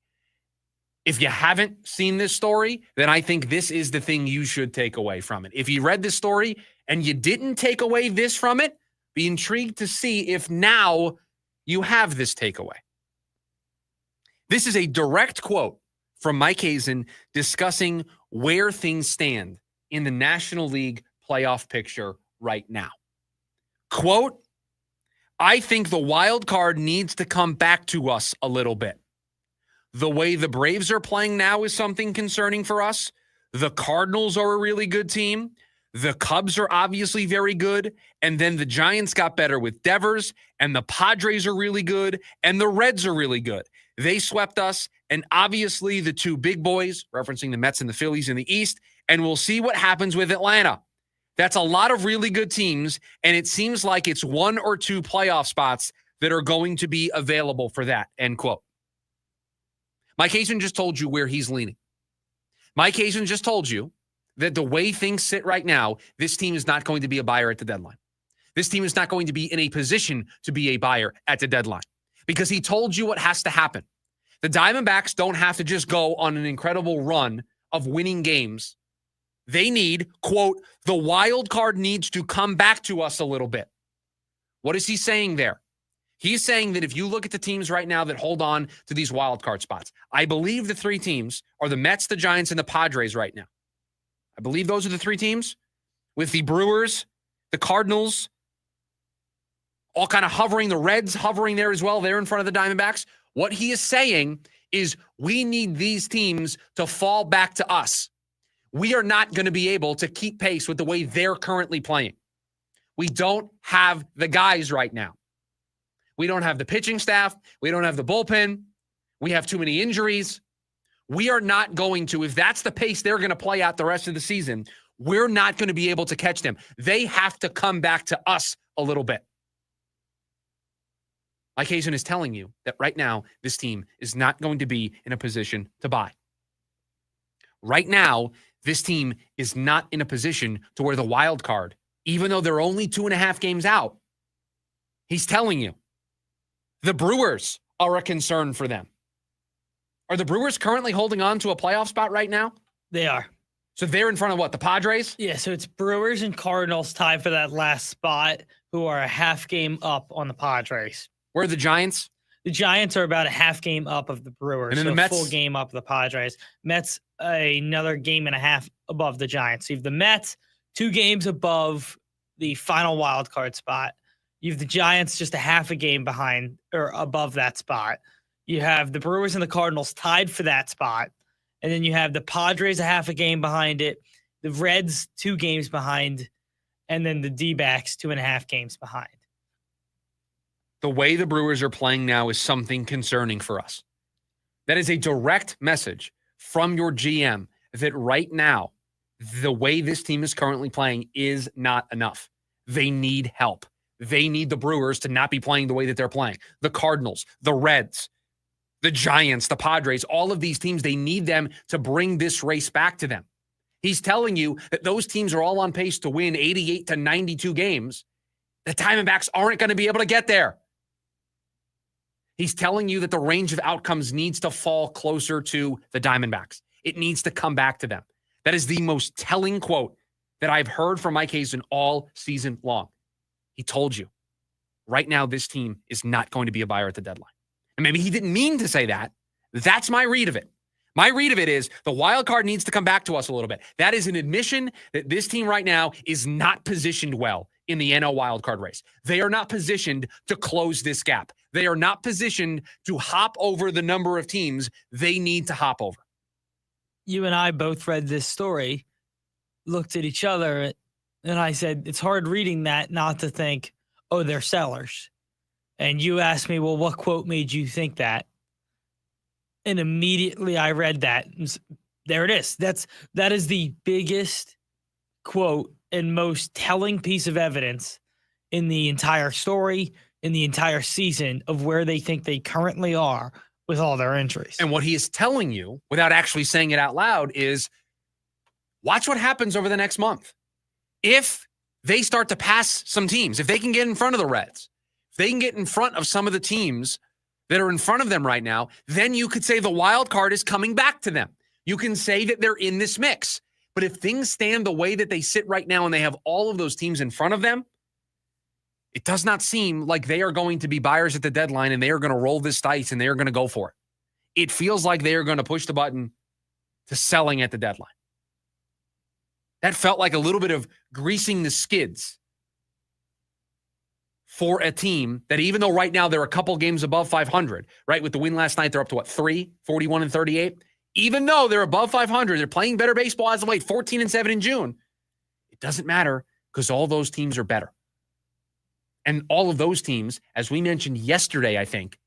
If you haven't seen this story, then I think this is the thing you should take away from it. If you read this story and you didn't take away this from it, be intrigued to see if now you have this takeaway. This is a direct quote from Mike Hazen discussing where things stand in the National League playoff picture right now. Quote, I think the wild card needs to come back to us a little bit. The way the Braves are playing now is something concerning for us. The Cardinals are a really good team. The Cubs are obviously very good. And then the Giants got better with Devers, and the Padres are really good, and the Reds are really good. They swept us, and obviously the two big boys, referencing the Mets and the Phillies in the East, and we'll see what happens with Atlanta. That's a lot of really good teams, and it seems like it's one or two playoff spots that are going to be available for that, end quote. Mike Hazen just told you where he's leaning. Mike Hazen just told you that the way things sit right now, this team is not going to be a buyer at the deadline. This team is not going to be in a position to be a buyer at the deadline because he told you what has to happen. The Diamondbacks don't have to just go on an incredible run of winning games. They need, quote, the wild card needs to come back to us a little bit. What is he saying there? He's saying that if you look at the teams right now that hold on to these wild card spots, I believe the three teams are the Mets, the Giants, and the Padres right now. I believe those are the three teams with the Brewers, the Cardinals, all kind of hovering, the Reds hovering there as well. They're in front of the Diamondbacks. What he is saying is we need these teams to fall back to us. We are not going to be able to keep pace with the way they're currently playing. We don't have the guys right now. We don't have the pitching staff. We don't have the bullpen. We have too many injuries. We are not going to, if that's the pace they're going to play out the rest of the season, we're not going to be able to catch them. They have to come back to us a little bit. Mike Hazen is telling you that right now, this team is not going to be in a position to buy. Right now, this team is not in a position to wear the wild card, even though they're only 2.5 games out. He's telling you. The Brewers are a concern for them. Are the Brewers currently holding on to a playoff spot right now? They are. So they're in front of what, the Padres? Yeah, so it's Brewers and Cardinals tied for that last spot, who are a half game up on the Padres. Where are the Giants? The Giants are about a half game up of the Brewers. And then so the Mets? Full game up of the Padres. Mets another game and a half above the Giants. So you have the Mets 2 games above the final wild card spot. You have the Giants just a half a game behind or above that spot. You have the Brewers and the Cardinals tied for that spot. And then you have the Padres a half a game behind it, the Reds 2 games behind, and then the D-backs 2.5 games behind. The way the Brewers are playing now is something concerning for us. That is a direct message from your GM that right now, the way this team is currently playing is not enough. They need help. They need the Brewers to not be playing the way that they're playing. The Cardinals, the Reds, the Giants, the Padres, all of these teams, they need them to bring this race back to them. He's telling you that those teams are all on pace to win 88 to 92 games. The Diamondbacks aren't going to be able to get there. He's telling you that the range of outcomes needs to fall closer to the Diamondbacks. It needs to come back to them. That is the most telling quote that I've heard from Mike Hazen all season long. He told you, right now, this team is not going to be a buyer at the deadline. And maybe he didn't mean to say that. That's my read of it. My read of it is the wild card needs to come back to us a little bit. That is an admission that this team right now is not positioned well in the NL wild card race. They are not positioned to close this gap. They are not positioned to hop over the number of teams they need to hop over. You and I both read this story, looked at each other, and I said, it's hard reading that not to think, oh, they're sellers. And you asked me, well, what quote made you think that? And immediately I read that. There it is. That is the biggest quote and most telling piece of evidence in the entire story, in the entire season of where they think they currently are with all their injuries. And what he is telling you, without actually saying it out loud, is watch what happens over the next month. If they start to pass some teams, if they can get in front of the Reds, if they can get in front of some of the teams that are in front of them right now, then you could say the wild card is coming back to them. You can say that they're in this mix. But if things stand the way that they sit right now and they have all of those teams in front of them, it does not seem like they are going to be buyers at the deadline and they are going to roll this dice and they are going to go for it. It feels like they are going to push the button to selling at the deadline. That felt like a little bit of greasing the skids for a team that, even though right now they're a couple games above 500, right? With the win last night, they're up to what, 41-38? Even though they're above 500, they're playing better baseball as of late, 14-7 in June. It doesn't matter because all those teams are better. And all of those teams, as we mentioned yesterday, I think,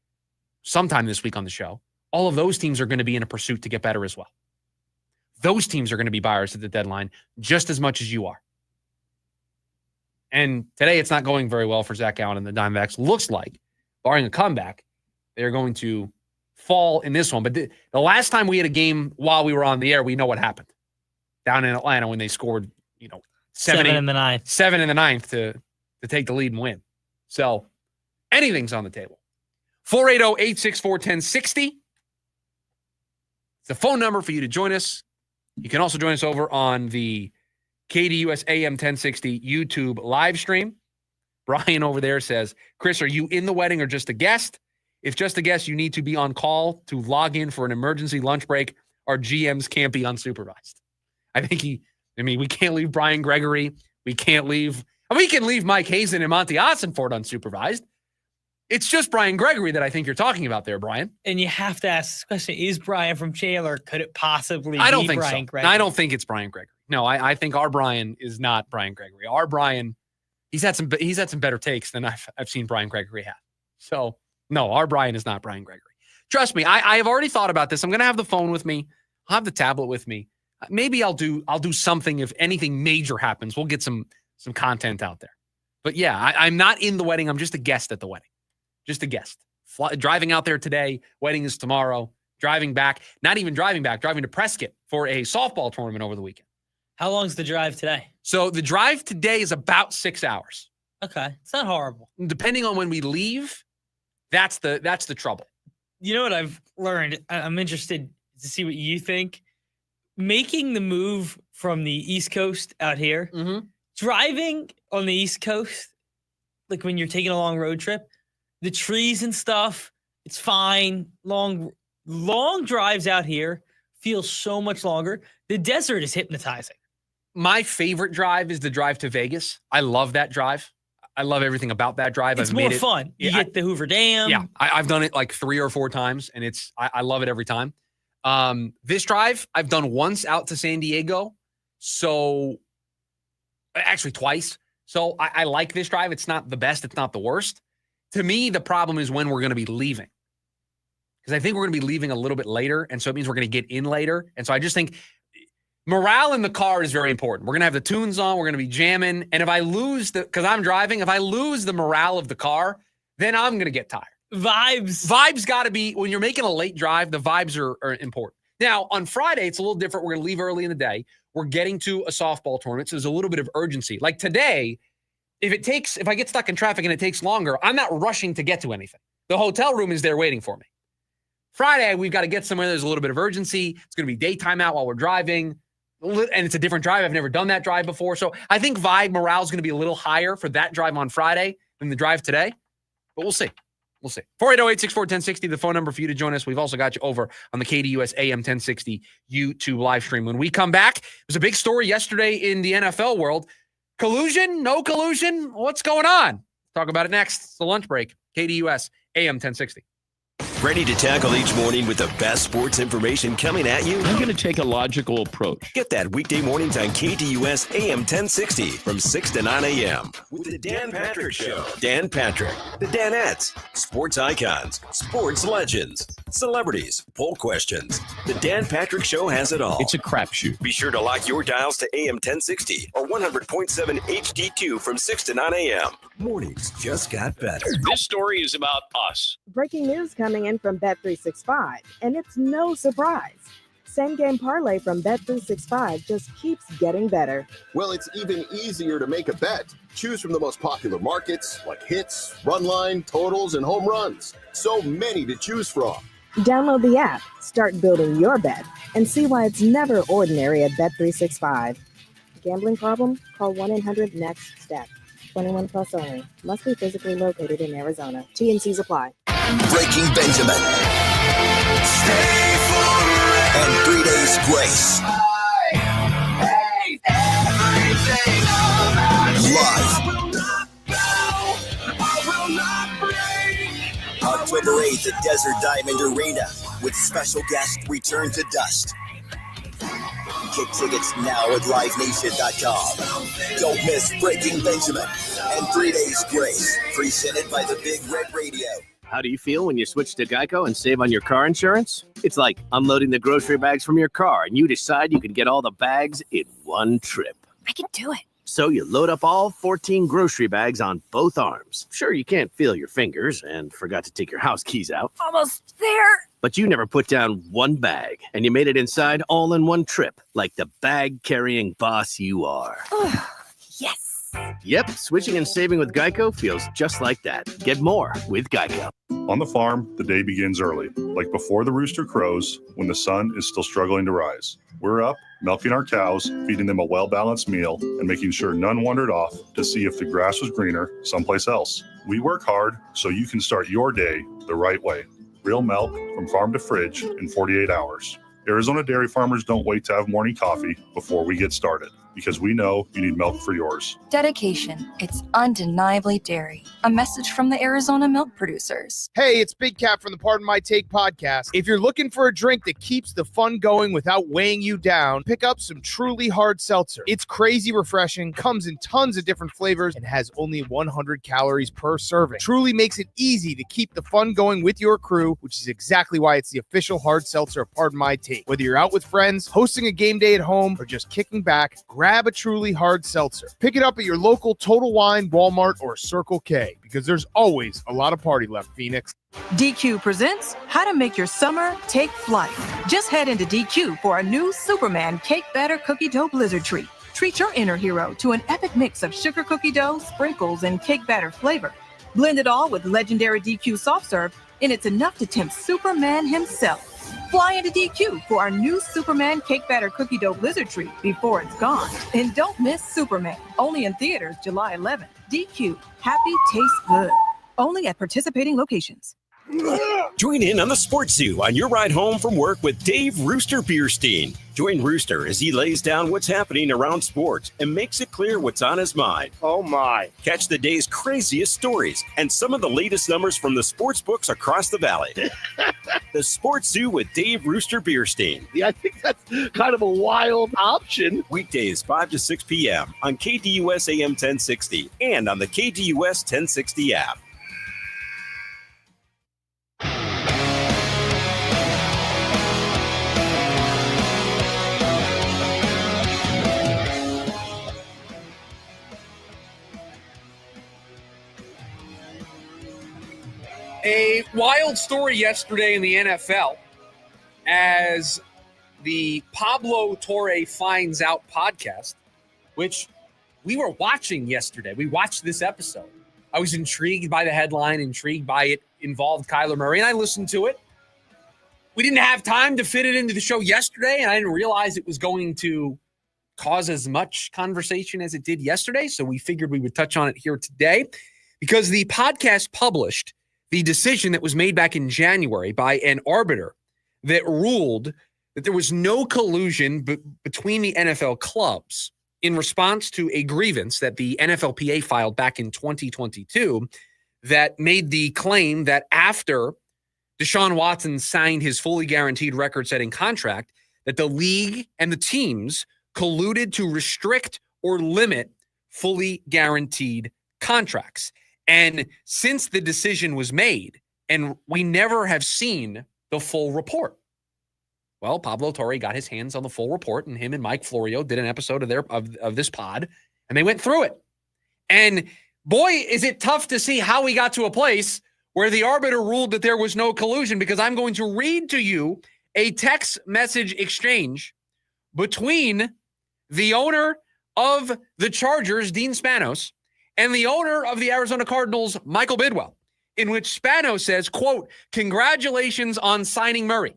sometime this week on the show, all of those teams are going to be in a pursuit to get better as well. Those teams are going to be buyers at the deadline just as much as you are. And today it's not going very well for Zach Allen and the Diamondbacks. Looks like, barring a comeback, they're going to fall in this one. But the last time we had a game while we were on the air, we know what happened down in Atlanta when they scored, 7 in the ninth. 7 in the ninth to take the lead and win. So anything's on the table. 480-864-1060. It's the phone number for you to join us. You can also join us over on the KDUS AM 1060 YouTube live stream. Brian over there says, Chris, are you in the wedding or just a guest? If just a guest, you need to be on call to log in for an emergency lunch break. Our GMs can't be unsupervised. I think we can't leave Brian Gregory. We can leave Mike Hazen and Monty Ossenford unsupervised. It's just Brian Gregory that I think you're talking about there, Brian. And you have to ask this question, is Brian from Chandler? Could it possibly I don't be think Brian so. Gregory? I don't think it's Brian Gregory. No, I think our Brian is not Brian Gregory. Our Brian, he's had some better takes than I've seen Brian Gregory have. So, no, our Brian is not Brian Gregory. Trust me, I have already thought about this. I'm going to have the phone with me. I'll have the tablet with me. Maybe I'll do something if anything major happens. We'll get some content out there. But yeah, I'm not in the wedding. I'm just a guest at the wedding. Just a guest. Driving out there today. Wedding is tomorrow. Driving back. Not even driving back. Driving to Prescott for a softball tournament over the weekend. How long's the drive today? So the drive today is about 6 hours. Okay. It's not horrible. Depending on when we leave, that's the trouble. You know what I've learned? I'm interested to see what you think. Making the move from the East Coast out here, driving on the East Coast, like when you're taking a long road trip, the trees and stuff, it's fine. Long drives out here feel so much longer. The desert is hypnotizing. My favorite drive is the drive to Vegas. I love that drive. I love everything about that drive. It's more fun. You get the Hoover Dam. Yeah, I've done it like 3 or 4 times, and I love it every time. This drive I've done once out to San Diego, so actually twice. So I like this drive. It's not the best. It's not the worst. To me, the problem is when we're going to be leaving, because I think we're going to be leaving a little bit later, and so it means we're going to get in later. And so I just think morale in the car is very important. We're going to have the tunes on. We're going to be jamming. And if I lose because I'm driving, if I lose the morale of the car, then I'm going to get tired. Vibes got to be, when you're making a late drive, the vibes are important. Now, on Friday, it's a little different. We're going to leave early in the day. We're getting to a softball tournament, so there's a little bit of urgency. Like today, if I get stuck in traffic and it takes longer, I'm not rushing to get to anything. The hotel room is there waiting for me. Friday, we've got to get somewhere. There's a little bit of urgency. It's going to be daytime out while we're driving, and it's a different drive. I've never done that drive before. So I think vibe morale is going to be a little higher for that drive on Friday than the drive today, but we'll see. We'll see. 480-864-1060, the phone number for you to join us. We've also got you over on the KDUS AM 1060 YouTube live stream. When we come back, there's a big story yesterday in the NFL world. Collusion? No collusion? What's going on? Talk about it next. It's the lunch break. KDUS AM 1060. Ready to tackle each morning with the best sports information coming at you? I'm going to take a logical approach. Get that weekday mornings on KDUS AM 1060 from 6 to 9 a.m. with the Dan Patrick Show. Dan Patrick, the Danettes, sports icons, sports legends, celebrities, poll questions. The Dan Patrick Show has it all. It's a crapshoot. Be sure to lock your dials to AM 1060 or 100.7 HD2 from 6 to 9 a.m. Mornings just got better. This story is about us. Breaking news coming in from Bet365, and it's no surprise. Same game parlay from Bet365 just keeps getting better. Well, it's even easier to make a bet. Choose from the most popular markets like hits, run line, totals, and home runs. So many to choose from. Download the app, start building your bet, and see why it's never ordinary at Bet365. Gambling problem? Call 1-800-NEXT-STEP. 21 plus only. Must be physically located in Arizona. T&Cs apply. Breaking Benjamin. Stay forever. And 3 Days Grace. Live. October 8th at Desert Diamond Arena with special guest Return to Dust. Get tickets now at livenation.com. Don't miss Breaking Benjamin and 3 Days Grace, presented by the Big Red Radio. How do you feel when you switch to Geico and save on your car insurance? It's like unloading the grocery bags from your car and you decide you can get all the bags in one trip. I can do it. So you load up all 14 grocery bags on both arms. Sure, you can't feel your fingers and forgot to take your house keys out. Almost there. But you never put down one bag, and you made it inside all in one trip, like the bag-carrying boss you are. Yes. Yep, switching and saving with Geico feels just like that. Get more with Geico. On the farm, the day begins early, like before the rooster crows, when the sun is still struggling to rise. We're up, milking our cows, feeding them a well-balanced meal, and making sure none wandered off to see if the grass was greener someplace else. We work hard so you can start your day the right way. Real milk from farm to fridge in 48 hours. Arizona dairy farmers don't wait to have morning coffee before we get started. because we know you need milk for yours. Dedication. It's undeniably dairy. A message from the Arizona milk producers. Hey, it's Big Cat from the Pardon My Take podcast. If you're looking for a drink that keeps the fun going without weighing you down, pick up some Truly Hard Seltzer. It's crazy refreshing, comes in tons of different flavors, and has only 100 calories per serving. Truly makes it easy to keep the fun going with your crew, which is exactly why it's the official hard seltzer of Pardon My Take. Whether you're out with friends, hosting a game day at home, or just kicking back, grab a Truly Hard Seltzer. Pick it up at your local Total Wine, Walmart, or Circle K, because there's always a lot of party left, Phoenix. DQ presents How to Make Your Summer Take Flight. Just head into DQ for a new Superman Cake Batter Cookie Dough Blizzard treat. Treat your inner hero to an epic mix of sugar cookie dough, sprinkles, and cake batter flavor. Blend it all with legendary DQ soft serve, and it's enough to tempt Superman himself. Fly into DQ for our new Superman Cake Batter Cookie Dough Blizzard treat before it's gone. And don't miss Superman, only in theaters July 11th. DQ, happy tastes good. Only at participating locations. Join in on the Sports Zoo on your ride home from work with Dave Rooster Bierstein. Join Rooster as he lays down what's happening around sports and makes it clear what's on his mind. Oh, my. Catch the day's craziest stories and some of the latest numbers from the sports books across the valley. The Sports Zoo with Dave Rooster Bierstein. Yeah, I think that's kind of a wild option. Weekdays, 5 to 6 p.m. on KDUS AM 1060 and on the KDUS 1060 app. A wild story yesterday in the NFL as the Pablo Torre Finds Out podcast, which we were watching yesterday. We watched this episode. I was intrigued by the headline, intrigued by it involved Kyler Murray, and I listened to it. We didn't have time to fit it into the show yesterday, and I didn't realize it was going to cause as much conversation as it did yesterday, so we figured we would touch on it here today because the podcast published the decision that was made back in January by an arbiter that ruled that there was no collusion between the NFL clubs in response to a grievance that the NFLPA filed back in 2022 that made the claim that after Deshaun Watson signed his fully guaranteed record-setting contract, that the league and the teams colluded to restrict or limit fully guaranteed contracts. And since the decision was made, and we never have seen the full report. Well, Pablo Torre got his hands on the full report, and him and Mike Florio did an episode of this pod, and they went through it. And boy, is it tough to see how we got to a place where the arbiter ruled that there was no collusion, because I'm going to read to you a text message exchange between the owner of the Chargers, Dean Spanos, and the owner of the Arizona Cardinals, Michael Bidwell, in which Spanos says, quote, "Congratulations on signing Murray."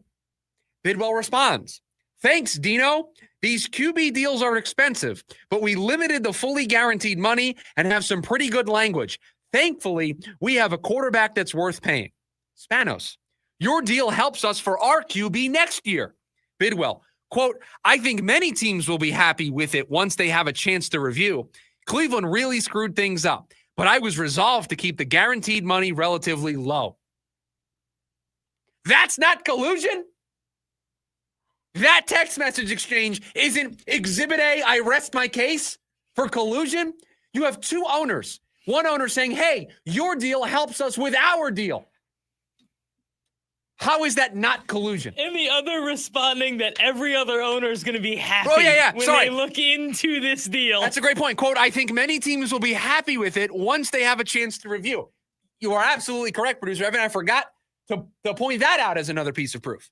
Bidwell responds, "Thanks, Dino. These QB deals are expensive, but we limited the fully guaranteed money and have some pretty good language. Thankfully, we have a quarterback that's worth paying." Spanos, "Your deal helps us for our QB next year." Bidwell, quote, "I think many teams will be happy with it once they have a chance to review. Cleveland really screwed things up, but I was resolved to keep the guaranteed money relatively low." That's not collusion? That text message exchange isn't Exhibit A, I rest my case for collusion? You have two owners. One owner saying, hey, your deal helps us with our deal. How is that not collusion? And the other responding that every other owner is going to be happy when they look into this deal. That's a great point. Quote, "I think many teams will be happy with it once they have a chance to review." You are absolutely correct, producer Evan. I forgot to point that out as another piece of proof.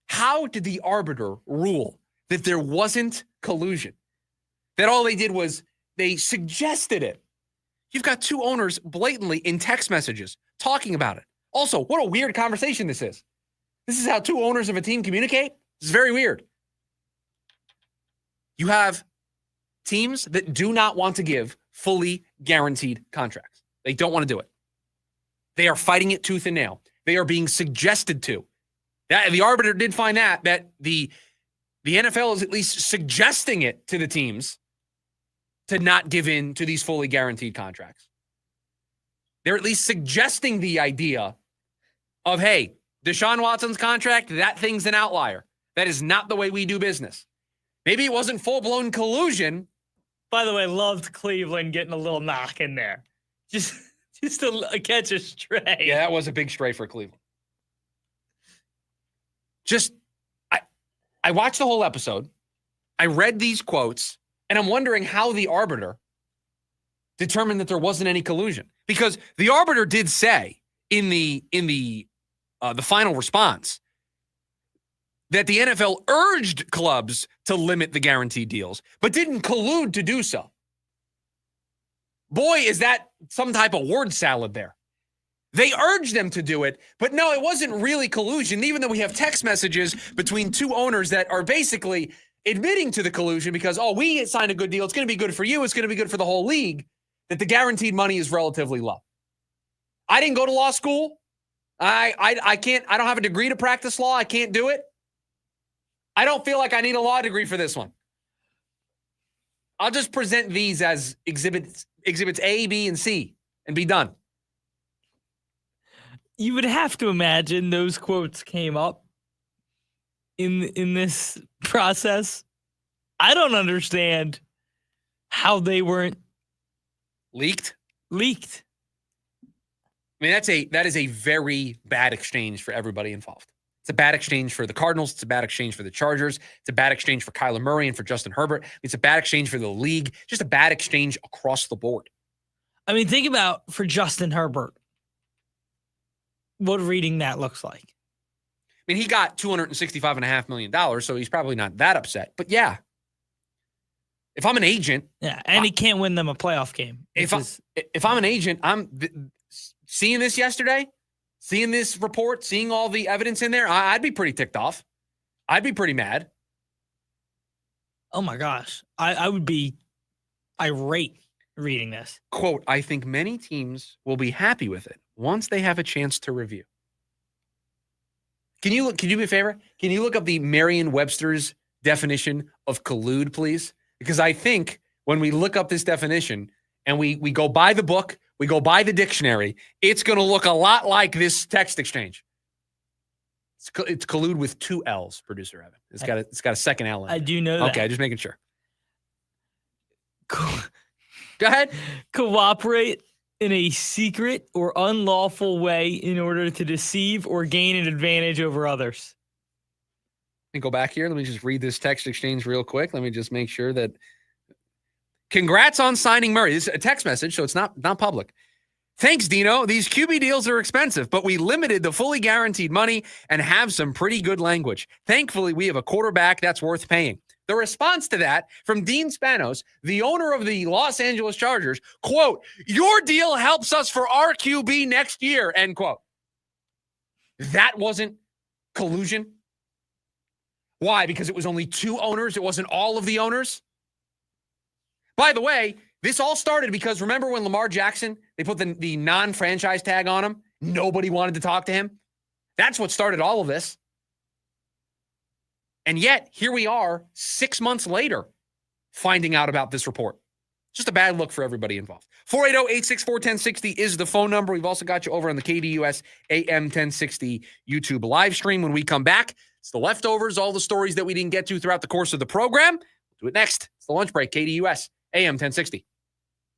How did the arbiter rule that there wasn't collusion? That all they did was they suggested it. You've got two owners blatantly in text messages talking about it. Also, what a weird conversation this is. This is how two owners of a team communicate? It's very weird. You have teams that do not want to give fully guaranteed contracts. They don't want to do it. They are fighting it tooth and nail. They are being suggested to. The arbiter did find that the the NFL is at least suggesting it to the teams to not give in to these fully guaranteed contracts. They're at least suggesting the idea of, hey, Deshaun Watson's contract, that thing's an outlier. That is not the way we do business. Maybe it wasn't full-blown collusion. By the way, loved Cleveland getting a little knock in there. Just to catch a stray. Yeah, that was a big stray for Cleveland. I watched the whole episode. I read these quotes, and I'm wondering how the arbiter determined that there wasn't any collusion. Because the arbiter did say in the final response that the NFL urged clubs to limit the guaranteed deals, but didn't collude to do so. Boy, is that some type of word salad there. They urged them to do it, but no, it wasn't really collusion, even though we have text messages between two owners that are basically admitting to the collusion because, oh, we signed a good deal. It's going to be good for you. It's going to be good for the whole league, that the guaranteed money is relatively low. I didn't go to law school. I can't, I don't have a degree to practice law. I can't do it. I don't feel like I need a law degree for this one. I'll just present these as exhibits A, B, and C and be done. You would have to imagine those quotes came up in this process. I don't understand how they weren't leaked. I mean, that is a very bad exchange for everybody involved. It's a bad exchange for the Cardinals. It's a bad exchange for the Chargers. It's a bad exchange for Kyler Murray and for Justin Herbert. It's a bad exchange for the league. Just a bad exchange across the board. I mean, think about for Justin Herbert, what reading that looks like. I mean, he got $265.5 million, so he's probably not that upset. But yeah, if I'm an agent. Yeah, and he can't win them a playoff game. If I'm an agent, I'm seeing this yesterday, seeing this report, seeing all the evidence in there, I'd be pretty ticked off. I'd be pretty mad. Oh, my gosh. I would be irate reading this. Quote, I think many teams will be happy with it once they have a chance to review. Can you do me a favor? Can you look up the Merriam-Webster's definition of collude, please? Because I think when we look up this definition and we go by the book, we go by the dictionary, it's going to look a lot like this text exchange. It's collude with two L's, producer Evan. It's got a second L in it. I do know that. Okay, just making sure. Go ahead. Cooperate in a secret or unlawful way in order to deceive or gain an advantage over others. Let me go back here. Let me just read this text exchange real quick. Let me just make sure that. Congrats on signing Murray. This is a text message, so it's not public. Thanks, Dino. These QB deals are expensive, but we limited the fully guaranteed money and have some pretty good language. Thankfully, we have a quarterback that's worth paying. The response to that from Dean Spanos, the owner of the Los Angeles Chargers, quote, your deal helps us for our QB next year, end quote. That wasn't collusion. Why? Because it was only two owners. It wasn't all of the owners. By the way, this all started because remember when Lamar Jackson, they put the non-franchise tag on him? Nobody wanted to talk to him. That's what started all of this. And yet, here we are 6 months later finding out about this report. Just a bad look for everybody involved. 480-864-1060 is the phone number. We've also got you over on the KDUS AM 1060 YouTube live stream. When we come back, it's the leftovers, all the stories that we didn't get to throughout the course of the program. We'll do it next. It's the lunch break, KDUS AM 1060.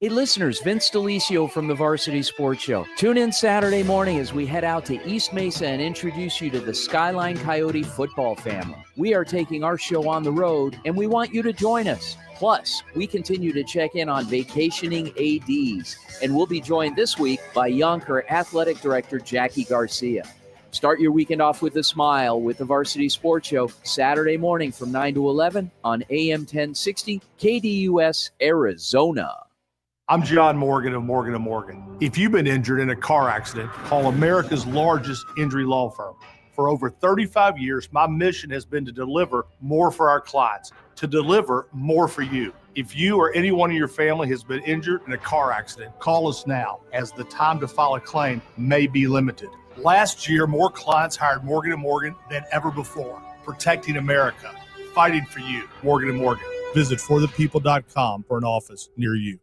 Hey listeners, Vince DeLisio from the Varsity Sports Show. Tune in Saturday morning as we head out to East Mesa and introduce you to the Skyline Coyote football family. We are taking our show on the road, and we want you to join us. Plus, we continue to check in on vacationing ADs, and we'll be joined this week by Yonker Athletic Director Jackie Garcia. Start your weekend off with a smile with the Varsity Sports Show Saturday morning from 9 to 11 on AM 1060 KDUS, Arizona. I'm John Morgan of Morgan & Morgan. If you've been injured in a car accident, call America's largest injury law firm. For over 35 years, my mission has been to deliver more for our clients, to deliver more for you. If you or anyone in your family has been injured in a car accident, call us now, as the time to file a claim may be limited. Last year, more clients hired Morgan & Morgan than ever before, protecting America. fighting for you. Morgan & Morgan. Visit forthepeople.com for an office near you.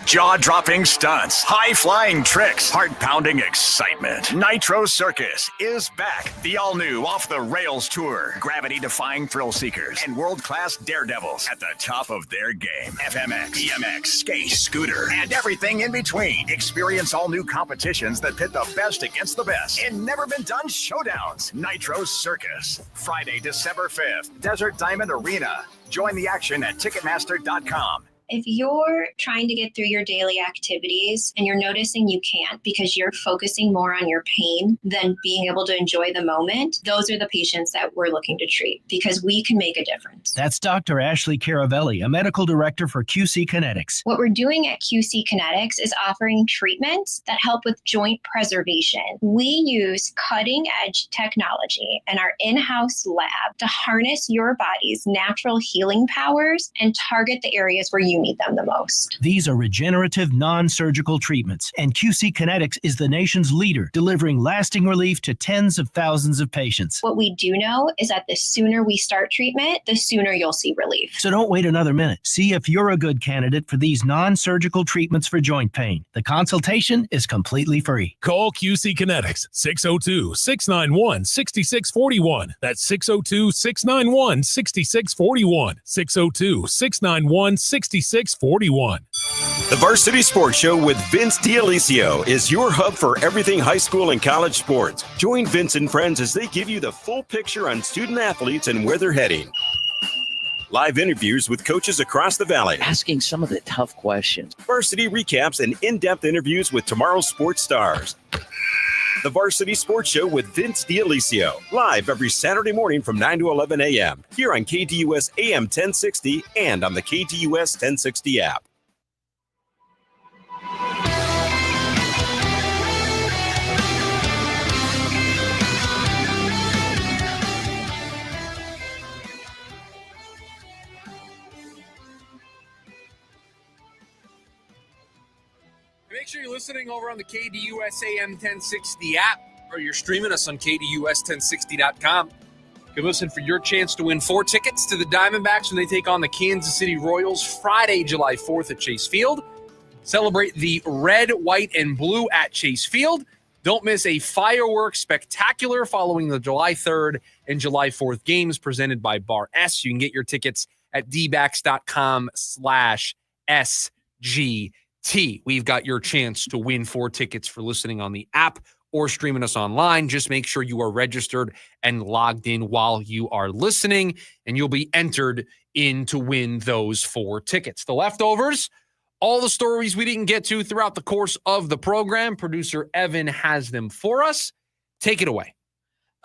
Jaw-dropping stunts, high-flying tricks, heart-pounding excitement. Nitro Circus is back. The all-new off-the-rails tour. Gravity-defying thrill seekers and world-class daredevils at the top of their game. FMX, BMX, skate, scooter, and everything in between. Experience all new competitions that pit the best against the best in never-been-done showdowns. Nitro Circus. Friday, December 5th. Desert Diamond Arena. Join the action at Ticketmaster.com. If you're trying to get through your daily activities and you're noticing you can't because you're focusing more on your pain than being able to enjoy the moment, those are the patients that we're looking to treat because we can make a difference. That's Dr. Ashley Caravelli, a medical director for QC Kinetics. What we're doing at QC Kinetics is offering treatments that help with joint preservation. We use cutting-edge technology in our in-house lab to harness your body's natural healing powers and target the areas where you need them the most. These are regenerative, non-surgical treatments, and QC Kinetics is the nation's leader, delivering lasting relief to tens of thousands of patients. What we do know is that the sooner we start treatment, the sooner you'll see relief. So don't wait another minute. See if you're a good candidate for these non-surgical treatments for joint pain. The consultation is completely free. Call QC Kinetics, 602-691-6641. That's 602-691-6641. 602-691-6641. The Varsity Sports Show with Vince D'Alessio is your hub for everything high school and college sports. Join Vince and friends as they give you the full picture on student athletes and where they're heading. Live interviews with coaches across the valley. Asking some of the tough questions. Varsity recaps and in-depth interviews with tomorrow's sports stars. The Varsity Sports Show with Vince D'Alessio. Live every Saturday morning from 9 to 11 a.m. here on KDUS AM 1060 and on the KDUS 1060 app. Make sure you're listening over on the KDUS AM 1060 app, or you're streaming us on KDUS1060.com. You can listen for your chance to win 4 tickets to the Diamondbacks when they take on the Kansas City Royals Friday, July 4th at Chase Field. Celebrate the red, white, and blue at Chase Field. Don't miss a fireworks spectacular following the July 3rd and July 4th games presented by Bar S. You can get your tickets at dbacks.com/SG. We've got your chance to win 4 tickets for listening on the app or streaming us online. Just make sure you are registered and logged in while you are listening, and you'll be entered in to win those 4 tickets. The leftovers, all the stories we didn't get to throughout the course of the program. Producer Evan has them for us. Take it away.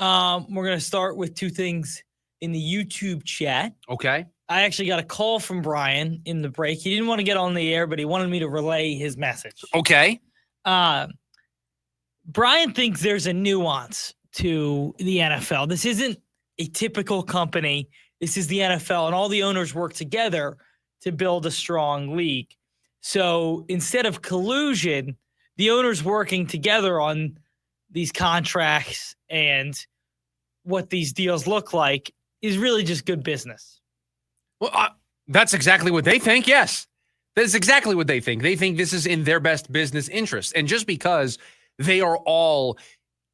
We're going to start with 2 things in the YouTube chat. Okay. I actually got a call from Brian in the break. He didn't want to get on the air, but he wanted me to relay his message. Okay. Brian thinks there's a nuance to the NFL. This isn't a typical company. This is the NFL, and all the owners work together to build a strong league. So instead of collusion, the owners working together on these contracts and what these deals look like is really just good business. Well, that's exactly what they think. Yes, that's exactly what they think. They think this is in their best business interest. And just because they are all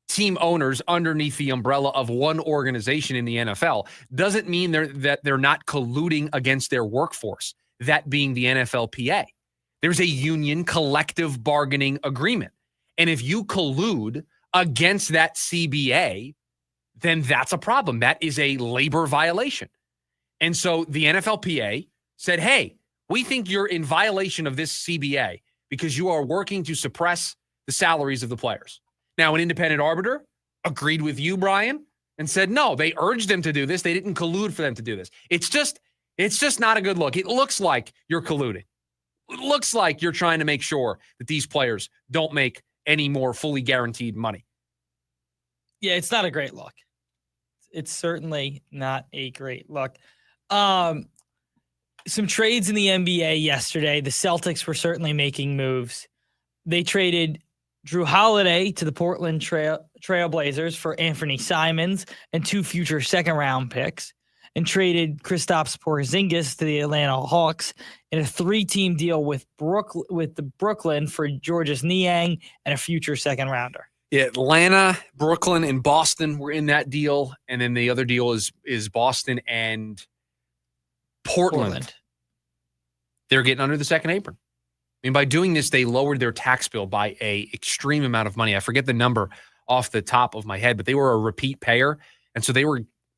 team owners underneath the umbrella of one organization in the NFL doesn't mean that they're not colluding against their workforce, that being the NFLPA. There's a union collective bargaining agreement. And if you collude against that CBA, then that's a problem. That is a labor violation. And so the NFLPA said, hey, we think you're in violation of this CBA because you are working to suppress the salaries of the players. Now, an independent arbiter agreed with you, Brian, and said, no, they urged them to do this. They didn't collude for them to do this. It's just not a good look. It looks like you're colluding. It looks like you're trying to make sure that these players don't make any more fully guaranteed money. Yeah, it's not a great look. It's certainly not a great look. Some trades in the NBA yesterday. The Celtics were certainly making moves. They traded Drew Holiday to the Portland Trail Blazers for Anthony Simons and 2 future second-round picks. and traded Kristaps Porzingis to the Atlanta Hawks in a 3-team deal with Brooklyn for Georges Niang and a future second rounder. Atlanta, Brooklyn, and Boston were in that deal, and then the other deal is Boston and Portland. They're getting under the second apron. I mean, by doing this, they lowered their tax bill by a extreme amount of money. I forget the number off the top of my head, but they were a repeat payer, and so it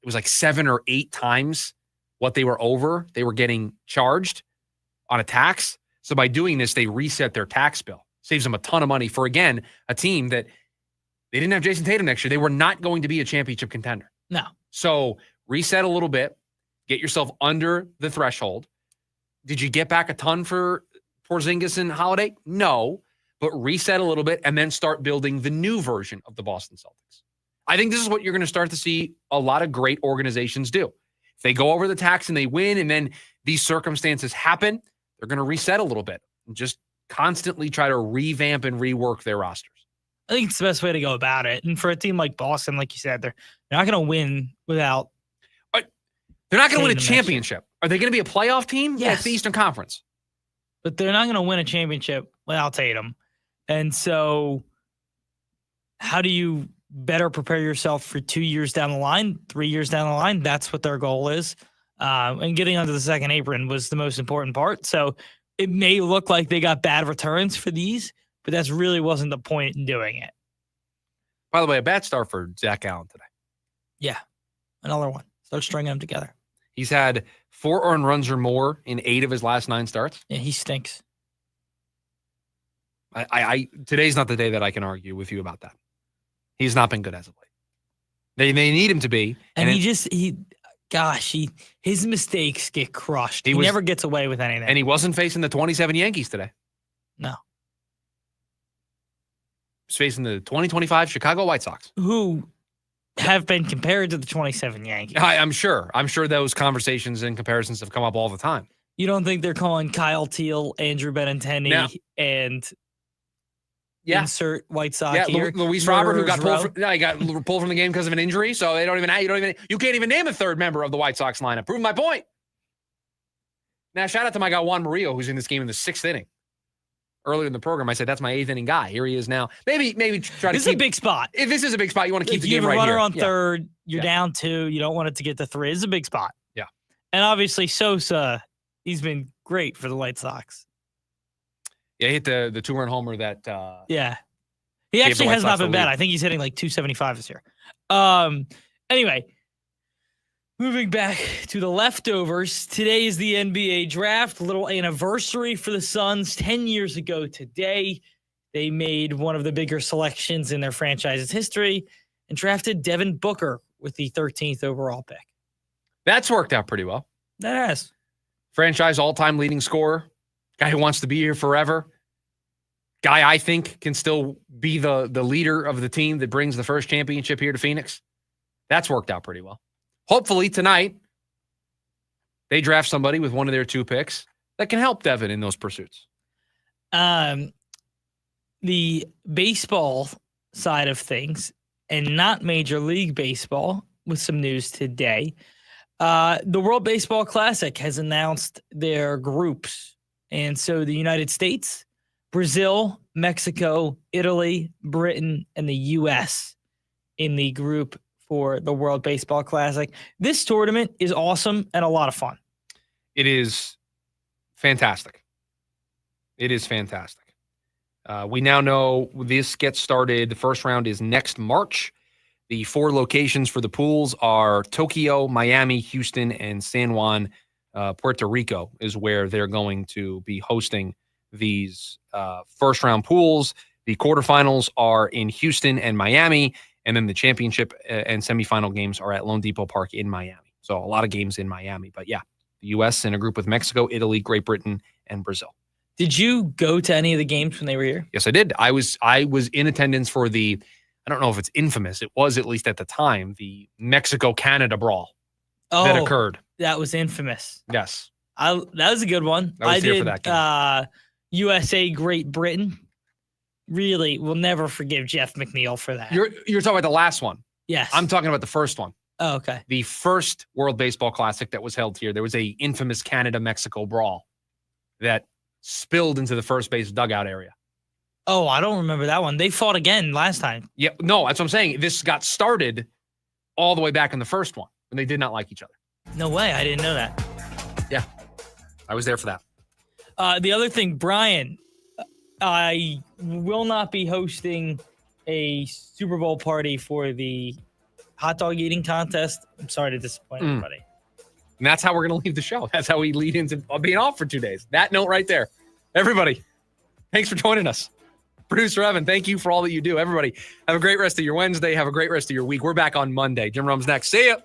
was like 7 or 8 times what they were over. They were getting charged on a tax. So by doing this, they reset their tax bill. Saves them a ton of money for, again, a team that they didn't have Jason Tatum next year. They were not going to be a championship contender. No. So reset a little bit, get yourself under the threshold. Did you get back a ton for Porzingis and Holiday? No, but reset a little bit and then start building the new version of the Boston Celtics. I think this is what you're going to start to see a lot of great organizations do. If they go over the tax and they win and then these circumstances happen, they're going to reset a little bit and just constantly try to revamp and rework their rosters. I think it's the best way to go about it. And for a team like Boston, like you said, they're not going to win without. They're not going to win a championship. Are they going to be a playoff team? Yes. It's the Eastern Conference. But they're not going to win a championship without Tatum. And so how do you better prepare yourself for 2 years down the line, 3 years down the line? That's what their goal is. And getting under the second apron was the most important part. So it may look like they got bad returns for these, but that's really wasn't the point in doing it. By the way, a bad start for Zach Allen today. Yeah, another one. Start stringing them together. He's had 4 earned runs or more in 8 of his last 9 starts. Yeah, he stinks. Today's not the day that I can argue with you about that. He's not been good as of late. They need him to be. And his mistakes get crushed. He never gets away with anything. And he wasn't facing the 27 Yankees today. No. He's facing the 2025 Chicago White Sox, who have been compared to the 27 Yankees. I'm sure. I'm sure those conversations and comparisons have come up all the time. You don't think they're calling Kyle Teal, Andrew Benintendi, and insert White Sox here? Luis Robert, who got pulled from the game because of an injury. So you can't even name a third member of the White Sox lineup. Proving my point. Now, shout out to my guy Juan Murillo, who's in this game in the 6th inning. Earlier in the program, I said that's my 8th inning guy. Here he is now. Maybe try to. This is a big spot. If this is a big spot, you want to keep the game right here. You have a runner on third. You're down 2. You don't want it to get to 3. It's a big spot. Yeah. And obviously Sosa, he's been great for the White Sox. Yeah, he hit the 2-run homer that. He actually has not been bad. I think he's hitting like 275 this year. Anyway, moving back to the leftovers. Today is the NBA draft. A little anniversary for the Suns. 10 years ago today, they made one of the bigger selections in their franchise's history and drafted Devin Booker with the 13th overall pick. That's worked out pretty well. That has. Franchise all-time leading scorer. Guy who wants to be here forever. Guy I think can still be the leader of the team that brings the first championship here to Phoenix. That's worked out pretty well. Hopefully tonight, they draft somebody with one of their 2 picks that can help Devin in those pursuits. The baseball side of things, and not Major League Baseball, with some news today. The World Baseball Classic has announced their groups. And so the United States, Brazil, Mexico, Italy, Britain, and the U.S. in the group for the World Baseball Classic. This tournament is awesome and a lot of fun. It is fantastic. It is fantastic. We now know this gets started. The first round is next March. The 4 locations for the pools are Tokyo, Miami, Houston, and San Juan. Puerto Rico is where they're going to be hosting these first round pools. The quarterfinals are in Houston and Miami, and then the championship and semifinal games are at Lone Depot Park in Miami. So a lot of games in Miami. But yeah, the U.S. in a group with Mexico, Italy, Great Britain, and Brazil. Did you go to any of the games when they were here? Yes, I did. I was in attendance for the, I don't know if it's infamous. It was, at least at the time, the Mexico-Canada brawl that occurred. That was infamous. Yes. That was a good one. I did for that game. USA Great Britain. Really, we'll never forgive Jeff McNeil for that. You're talking about the last one. Yes. I'm talking about the first one. Oh, okay. The first World Baseball Classic that was held here, there was a infamous Canada-Mexico brawl that spilled into the first base dugout area. Oh, I don't remember that one. They fought again last time. Yeah, no, that's what I'm saying. This got started all the way back in the first one when they did not like each other. No way. I didn't know that. Yeah, I was there for that. The other thing, Brian, I will not be hosting a Super Bowl party for the hot dog eating contest. I'm sorry to disappoint everybody. And that's how we're going to leave the show. That's how we lead into being off for 2 days. That note right there. Everybody, thanks for joining us. Producer Evan, thank you for all that you do. Everybody, have a great rest of your Wednesday. Have a great rest of your week. We're back on Monday. Jim Rome's next. See ya.